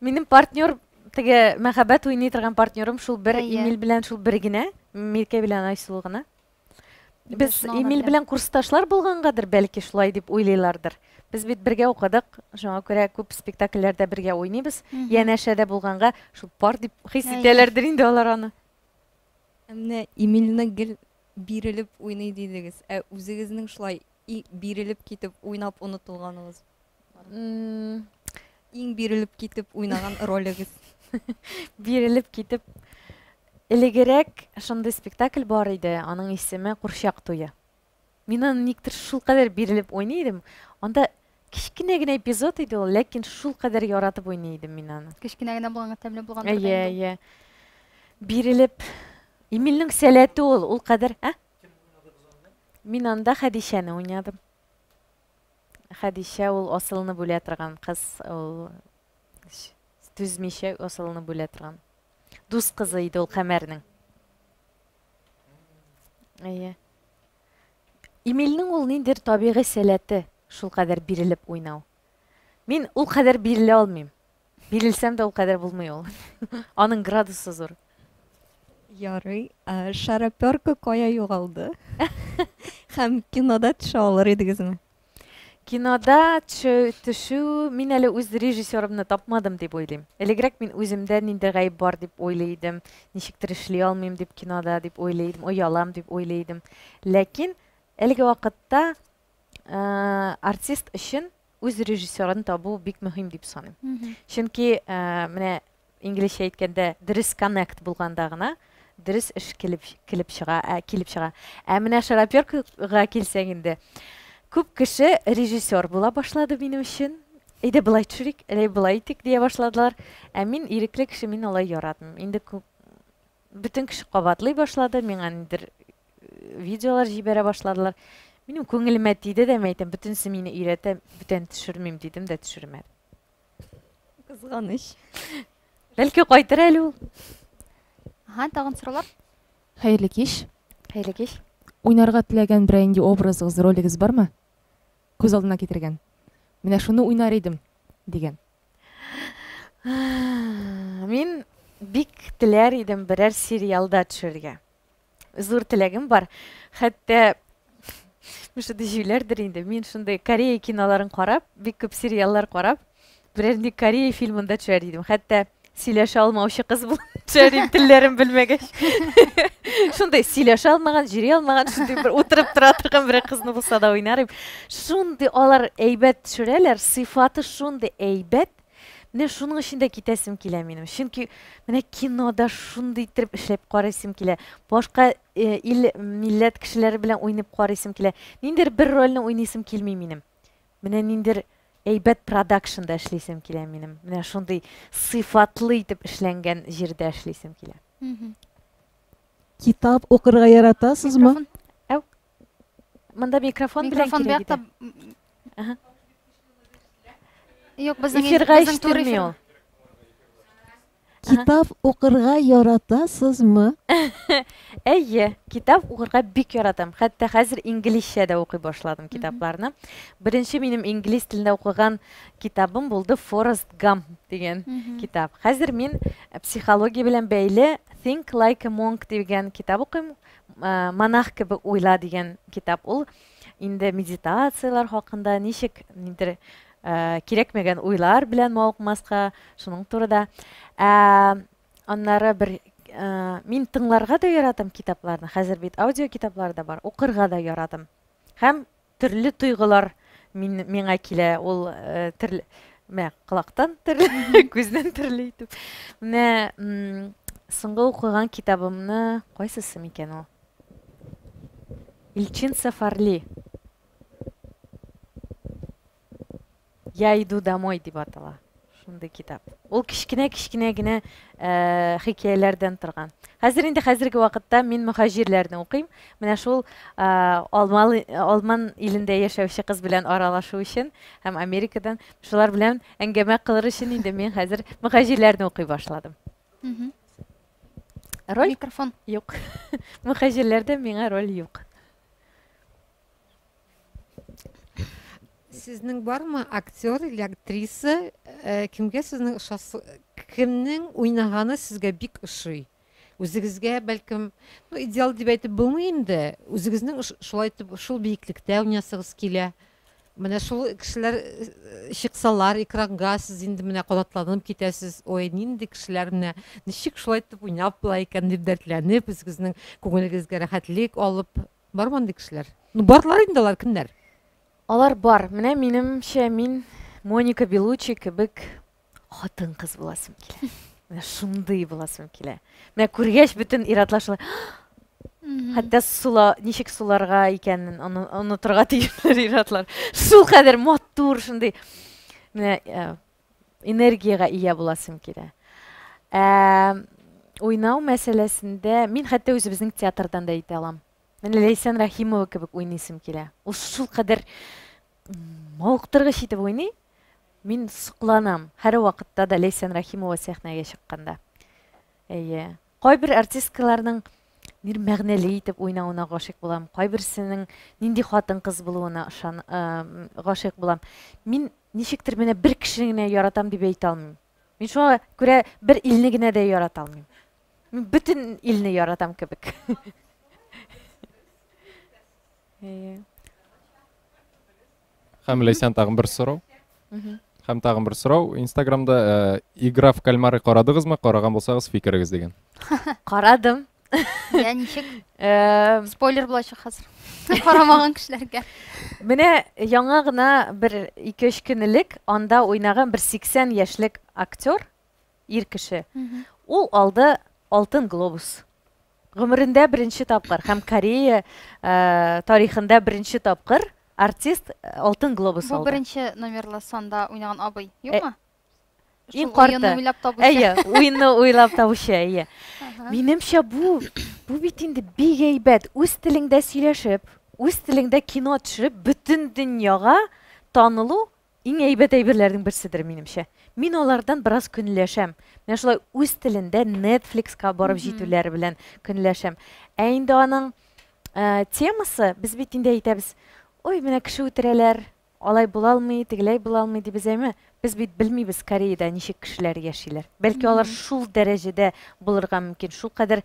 Минем партнер теге мәхәббәт уйный торган партнерым шул бер Әйе. Эмиль белән шул бер генә, Миркәй белән Айсылу гына. Без шуны Эмиль аңлап белән курсташлар булгангадыр, бәлки шулай дип уйлыйлардыр. Без бит бергә укыдык, шуңа күрә күп спектакльләрдә бергә уйныйбыз. Янәшәдә булганга шул пар дип хис итәләрдер инде алар аны. Менә Эмильне гел бирелеп уйный дидегез. Үзегезнең шулай бирелеп китеп уйнап онытылганыгыз. Иң бирелеп китеп уйнаган ролегез. Бирелеп китеп элегерәк шундый спектакль бар иде, аның исеме Курчак туе. Мин аны никтер шул кадәр бирелеп уйный идем. Анда кичкенә генә эпизод иде ул, ләкин шул кадәр яратып уйный идем мин аны. Кичкенә генә булганга тәмле булган. Әйе. Бирелеп Эмильнең сәләте ул кадәр, Мин анда Хәдишәне уйнадым. Хәдишә ул асылны бүлә торган кыз, ул түзмичә асылны бүлә торган. Дус кызы иде ул Кәмәрнең. Әйе. Эмильнең ул ниндер табигый сәләте, шул кадәр бирелеп уйнау. Мин ул кадәр бирелә алмыйм. Бирелсәм дә ул кадәр булмый ул. Аның градусы зур. Ярый, шарапёрка кая югалды? Һәм кинода төшә алыр идегезме? Кинода төшү мин әле үз режиссерымны тапмадым дип уйлыйм. Элегрәк мин үземдә ниндер гаип бар дип уйлыйдым. Ничектер эшли алмыйм дип кинода дип уйлыйдым, оялам дип уйлыйдым. Ләкин әлеге вакытта артист өчен үз режиссерын табу бик мөһим дип саныйм. Чөнки менә инглизчә әйткәндә дөрес коннект булганда гына дөрес эш килеп чыга. Менә шарапёркага килсәң инде, күп кеше режиссер була башлады минем өчен. Әйдә былай төшерик, әле былай итик дия башладылар. Мин ирекле кеше, мин алай яратмыйм. Инде бөтен кеше кабатлый башлады, миңа ниндер видеолар җибәрә башладылар. Минем күңелемә тиде дә әйтәм, бөтенсе мине өйрәтә, бүтән төшермим дидем дә төшермәдем. Кызганыч. Бәлки кайтыр әле ул. Тагын сораулар? Хәерле кич. Хәерле кич. Уйнарга теләгән берәр инде образыгыз, ролегез бармы? Күз алдына китергән. Менә шуны уйнар идем дигән. Мин бик теләр идем берәр сериалда төшәргә. Зур теләгем бар. Хәтта шундый җүләрдер инде. Мин шундый Корея киноларын карап, бик күп сериаллар карап, берәр Корея фильмында төшәр идем. Хәтта сөйләшә алмаучы кыз булып төшәр идем, телләрен белмәгәч. Шундый сөйләшә алмаган, җыри алмаган, шундый бер утырып тора торган бер кызны булса да уйнарым. Шундый алар әйбәт төшерәләр, сыйфаты шундый әйбәт. Менә шуның өчен дә китәсем килә минем. Чөнки менә кинода шундый итеп эшләп карыйсым килә. Башка ил, милләт кешеләре белән уйнап карыйсым килә. Ниндер бер рольне уйныйсым килми минем. Менә ниндер әйбәт продакшнда эшлисем килә минем. Менә шундый сыйфатлы итеп эшләнгән җирдә эшлисем килә. Китап укырга яратасызмы? Монда микрофон белән кирәк иде. Юк, безнең эфирга ишетелми ул. Китап укырга яратасызмы? Әйе, китап укырга бик яратам. Хәтта хәзер инглизчә дә укый башладым китапларны. Беренче минем инглиз телендә укыган китабым булды Forrest Gump дигән китап. Хәзер мин психология белән бәйле Think Like a Monk дигән китап укыйм. Монах кебек уйла дигән китап. Ул инде медитациялар хакында, ничек ниндер кирәкмәгән уйлар белән мавыкмаска, шуның турында. Аннары бер мин тыңларга да яратам китапларны. Хәзер бит аудио китаплар да бар. Укырга да яратам. Һәм төрле туйгылар миңа килә. Ул төрле, мәк кулактан төрле, күздән төрле итеп. Менә соңгы укыган китабымны кайсысы микән ул? Илчин Сафарли. Я иду домой дип атала. Шундый китап. Ул кичкенә генә хикәяләрдән торган. Хәзер инде хәзерге вакытта мин мөхаҗирләрне укыйм. Менә шул Алман илендә яшәүче кыз белән аралашу өчен һәм Америкадан шулар белән әңгәмә кылыр өчен инде мин хәзер мөхаҗирләрне укый башладым. Роль? Микрофон. Юк. Мөхаҗирләрдә миңа роль юк. Сезнең бармы актер или актриса, кемгә сезнең кемнең уйнаганы сезгә бик ошый? Үзегезгә бәлкем идеал дип әйтеп булмый инде. Үзегезнең шулай итеп шул биеклектә уйнасыгыз килә. Менә шул кешеләр чыксалар экранга, сез инде менә канатланып китәсез. Ой, нинди кешеләр менә ничек шулай итеп уйнап була икән дип дәртләнеп, үзегезнең күңелегезгә рәхәтлек алып бармы андый кешеләр? Ну барлар инде алар кемнәр? Алар бар. Менә минемчә мин Моника Белучи кебек хатын кыз буласым килә. Менә шундый буласым килә. Менә күргәч бөтен иратлашалар. Хәтта ничек суларга икәнен онытырга тиешләр иратлар. Шул кадәр матур шундый. Менә энергияга ия буласым килә. Уйнау мәсьәләсендә мин хәтта үзебезнең театрдан да әйтә алам. Менә Ләйсән Рәхимова кебек уйныйсым килә. Ул шул кадәр мавыктыргыч итеп уйный. Мин сокланам. Һәр вакытта да Ләйсән Рәхимова сәхнәгә чыкканда. Әйе. Кайбер артисткаларның нир мәгънәле итеп уйнавына гашыйк булам. Кайберсенең нинди хатын кыз булуына гашыйк булам. Мин ничектер менә бер кешене генә яратам дип әйтә алмыйм. Мин шуңа күрә бер илне генә дә ярата алмыйм. Мин бөтен илне яратам кебек. Һәм Ләйсән тагын бер сорау. Инстаграмда игра в кальмары карадыгызмы? Караган булсагыз фикерегез дигән. Карадым. Я ничек? Спойлер булачак хәзер. Карамаган кешеләргә. Менә яңа гына бер 2-3 көн элек анда уйнаган бер 80 яшьлек актер, ир кеше. Ул алды алтын глобус. Гомерендә беренче тапкыр һәм Корея тарихында беренче тапкыр артист алтын глобус алды. Бу беренче номерлы санда уйнаган абый, юкмы? Иң карты. Әйе, уйынны уйлап табучы, әйе. Минемчә бу бит инде бик әйбәт. Үз телеңдә сөйләшеп, үз телеңдә кино төшереп, бөтен дөньяга танылу иң әйбәт әйберләрнең берседер минемчә. Мин алардан бераз көнләшәм. Менә шулай үз телендә Netflix-ка барып җитүләр белән көнләшәм. Ә инде аның темасы, без бит инде әйтәбез, ой, менә кеше үтерәләр, алай була алмый, тегеләй була алмый дип әйме. Без бит белмибез Кореяда ничек кешеләр яшиләр. Бәлки алар шул дәрәҗәдә булырга мөмкин, шул кадәр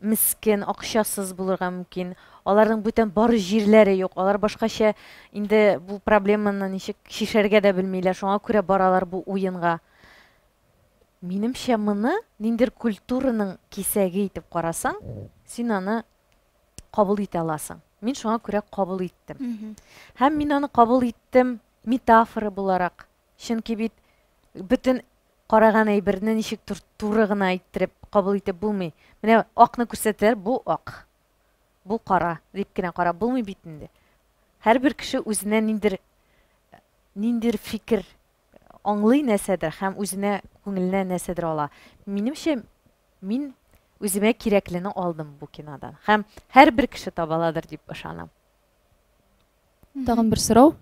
мискин, акчасыз булырга мөмкин. Аларның бүтән бары җирләре юк. Алар башкача инде бу проблеманы ничек шишәргә дә белмиләр. Шуңа күрә баралар бу уенга. Минемчә моны ниндер культураның кисәге итеп карасаң, син аны кабул итә аласың. Мин шуңа күрә кабул иттем. Һәм мин аны кабул иттем метафора буларак. Чөнки бит бөтен караган әйберне ничек туры гына әйттереп кабул итеп булмый. Менә акны күрсәтәләр, бу ак. Бу кара дип кенә карап булмый бит инде. Һәрбер кеше үзенә ниндер фикер аңлый нәрсәдер һәм үзенә күңеленә нәрсәдер ала. Минемчә мин үземә кирәклене алдым бу кинодан. Һәм һәрбер кеше табаладыр дип ышанам. Тагын бер сорау.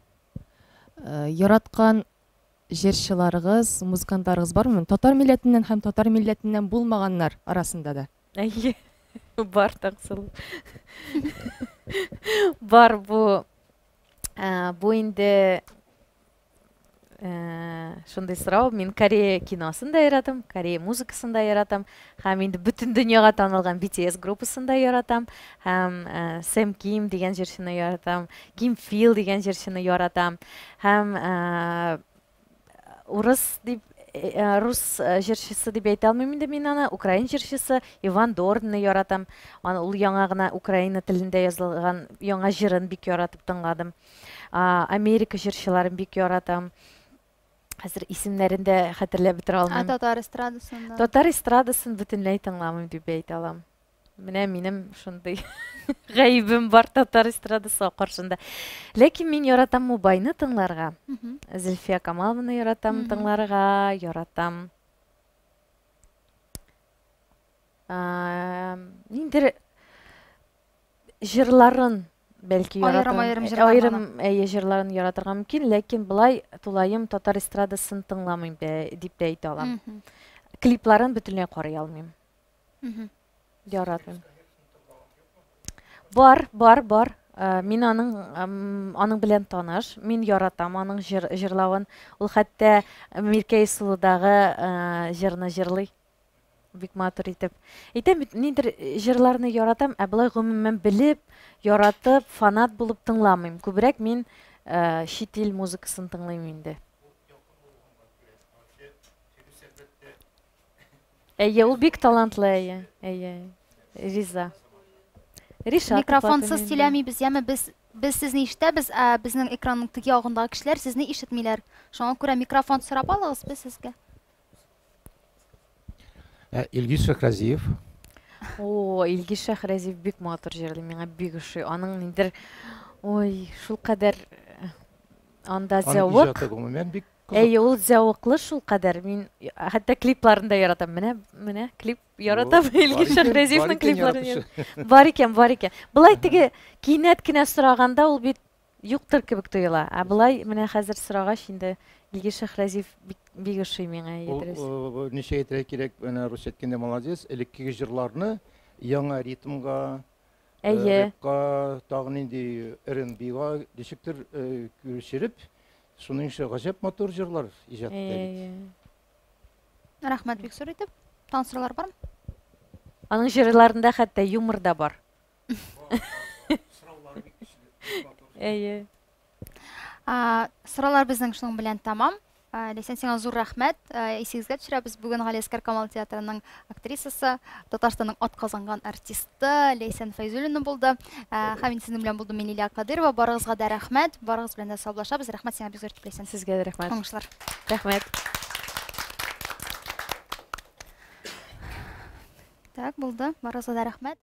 Яраткан җырчыларыгыз, музыкантларыгыз бармы? Татар милләтеннән һәм татар милләтеннән булмаганнар арасында да. Әйе. Бар тақсыл. Бар бу инде шундай сорау. Мин Корея киносын да яратам, Корея музыкасын да яратам, һәм инде бөтен дөньяга танылган BTS группасын да яратам, һәм Сэм Ким дигән җырчыны яратам, Ким Фил дигән җырчыны яратам, һәм рус җырчысы дип әйтә алмыйм инде мин аны, украин җырчысы Иван Дорнны яратам. Ул яңа гына украин телендә язылган яңа җырын бик яратып тыңладым. Америка җырчыларын бик яратам. хәзер исемнәрен дә хәтерләп бетерә алмыйм. Татар эстрадасында. Татар эстрадасын бөтенләй тыңламыйм дип әйтә алам. Менә минем шундый гаибем бар татар эстрадасы каршында. Ләкин мин яратам Мубайны тыңларга. Зөлфия Камалованы яратам тыңларга, яратам. Ниндер җырларын бәлки яратам. Аерым җырларын яратырга мөмкин, ләкин булай тулаем татар эстрадасын тыңламыйм дип тә әйтә алам. Клипларын бөтенләй карый алмыйм. Яратмыйм. Бар. Мин аның белән таныш. Мин яратам аның җырлавын. Ул хәтта Миркәй Сулудагы җырны җырлый. Бик матур итеп. Әйтәм бит, ниндер җырларны яратам, ә булай гомумән белеп, яратып, фанат булып тыңламыйм. Күбрәк мин чит ил музыкасын тыңлыйм инде. Ул бик талантлы, Риза. Микрофонсыз сөйләмибез, яме без сезне ишетәбез, безнең экранның теге ягындагы кешеләр сезне ишетмиләр. Шуңа күрә микрофон сорап алыгыз без сезгә. Илгиз Шәхразиев. Илгиз Шәхразиев бик матур җырлый, миңа бик ошый. Аның ниндер, шул кадәр анда зәвык. Ул зәвыклы шул кадәр. Мин хәтта клипларын да яратам. Менә клип яратам. Илгиз Шәхразиевның клипларын. Бар икән. Булай теге кинәт кенә сораганда ул бит юктыр кебек тоела. Булай менә хәзер сорагач инде Илгиз Шәхразиев бик ошый миңа ядрес. Ничә әйтергә кирәк, менә рус әйткәндә молодец, элеккеге җырларны яңа ритмга, рэпка, тагын инде R&B-га ничектер күчереп, шуның өчен гаҗәп матур җырлар иҗат итә. Рәхмәт бик зур итеп. Танцырлар бармы? Аның җырларында хәтта юмор да бар. Сораулар безнең шуның белән тамам. Ләйсән, сиңа зур рәхмәт. Исегезгә төшерәбез, бүген Галиәскәр Камал театрының актрисасы, Татарстанның атказанган артисты Ләйсән Фәйзуллина булды. Һәм мин сезнең белән булдым, Лилия Кадырова. Барыгызга да рәхмәт. Барыгыз белән дә саулашабыз. Рәхмәт сиңа бик зур итеп, Ләйсән. Сезгә дә рәхмәт. Уңышлар. Рәхмәт. Так, булды. Барыгызга да рәхмәт.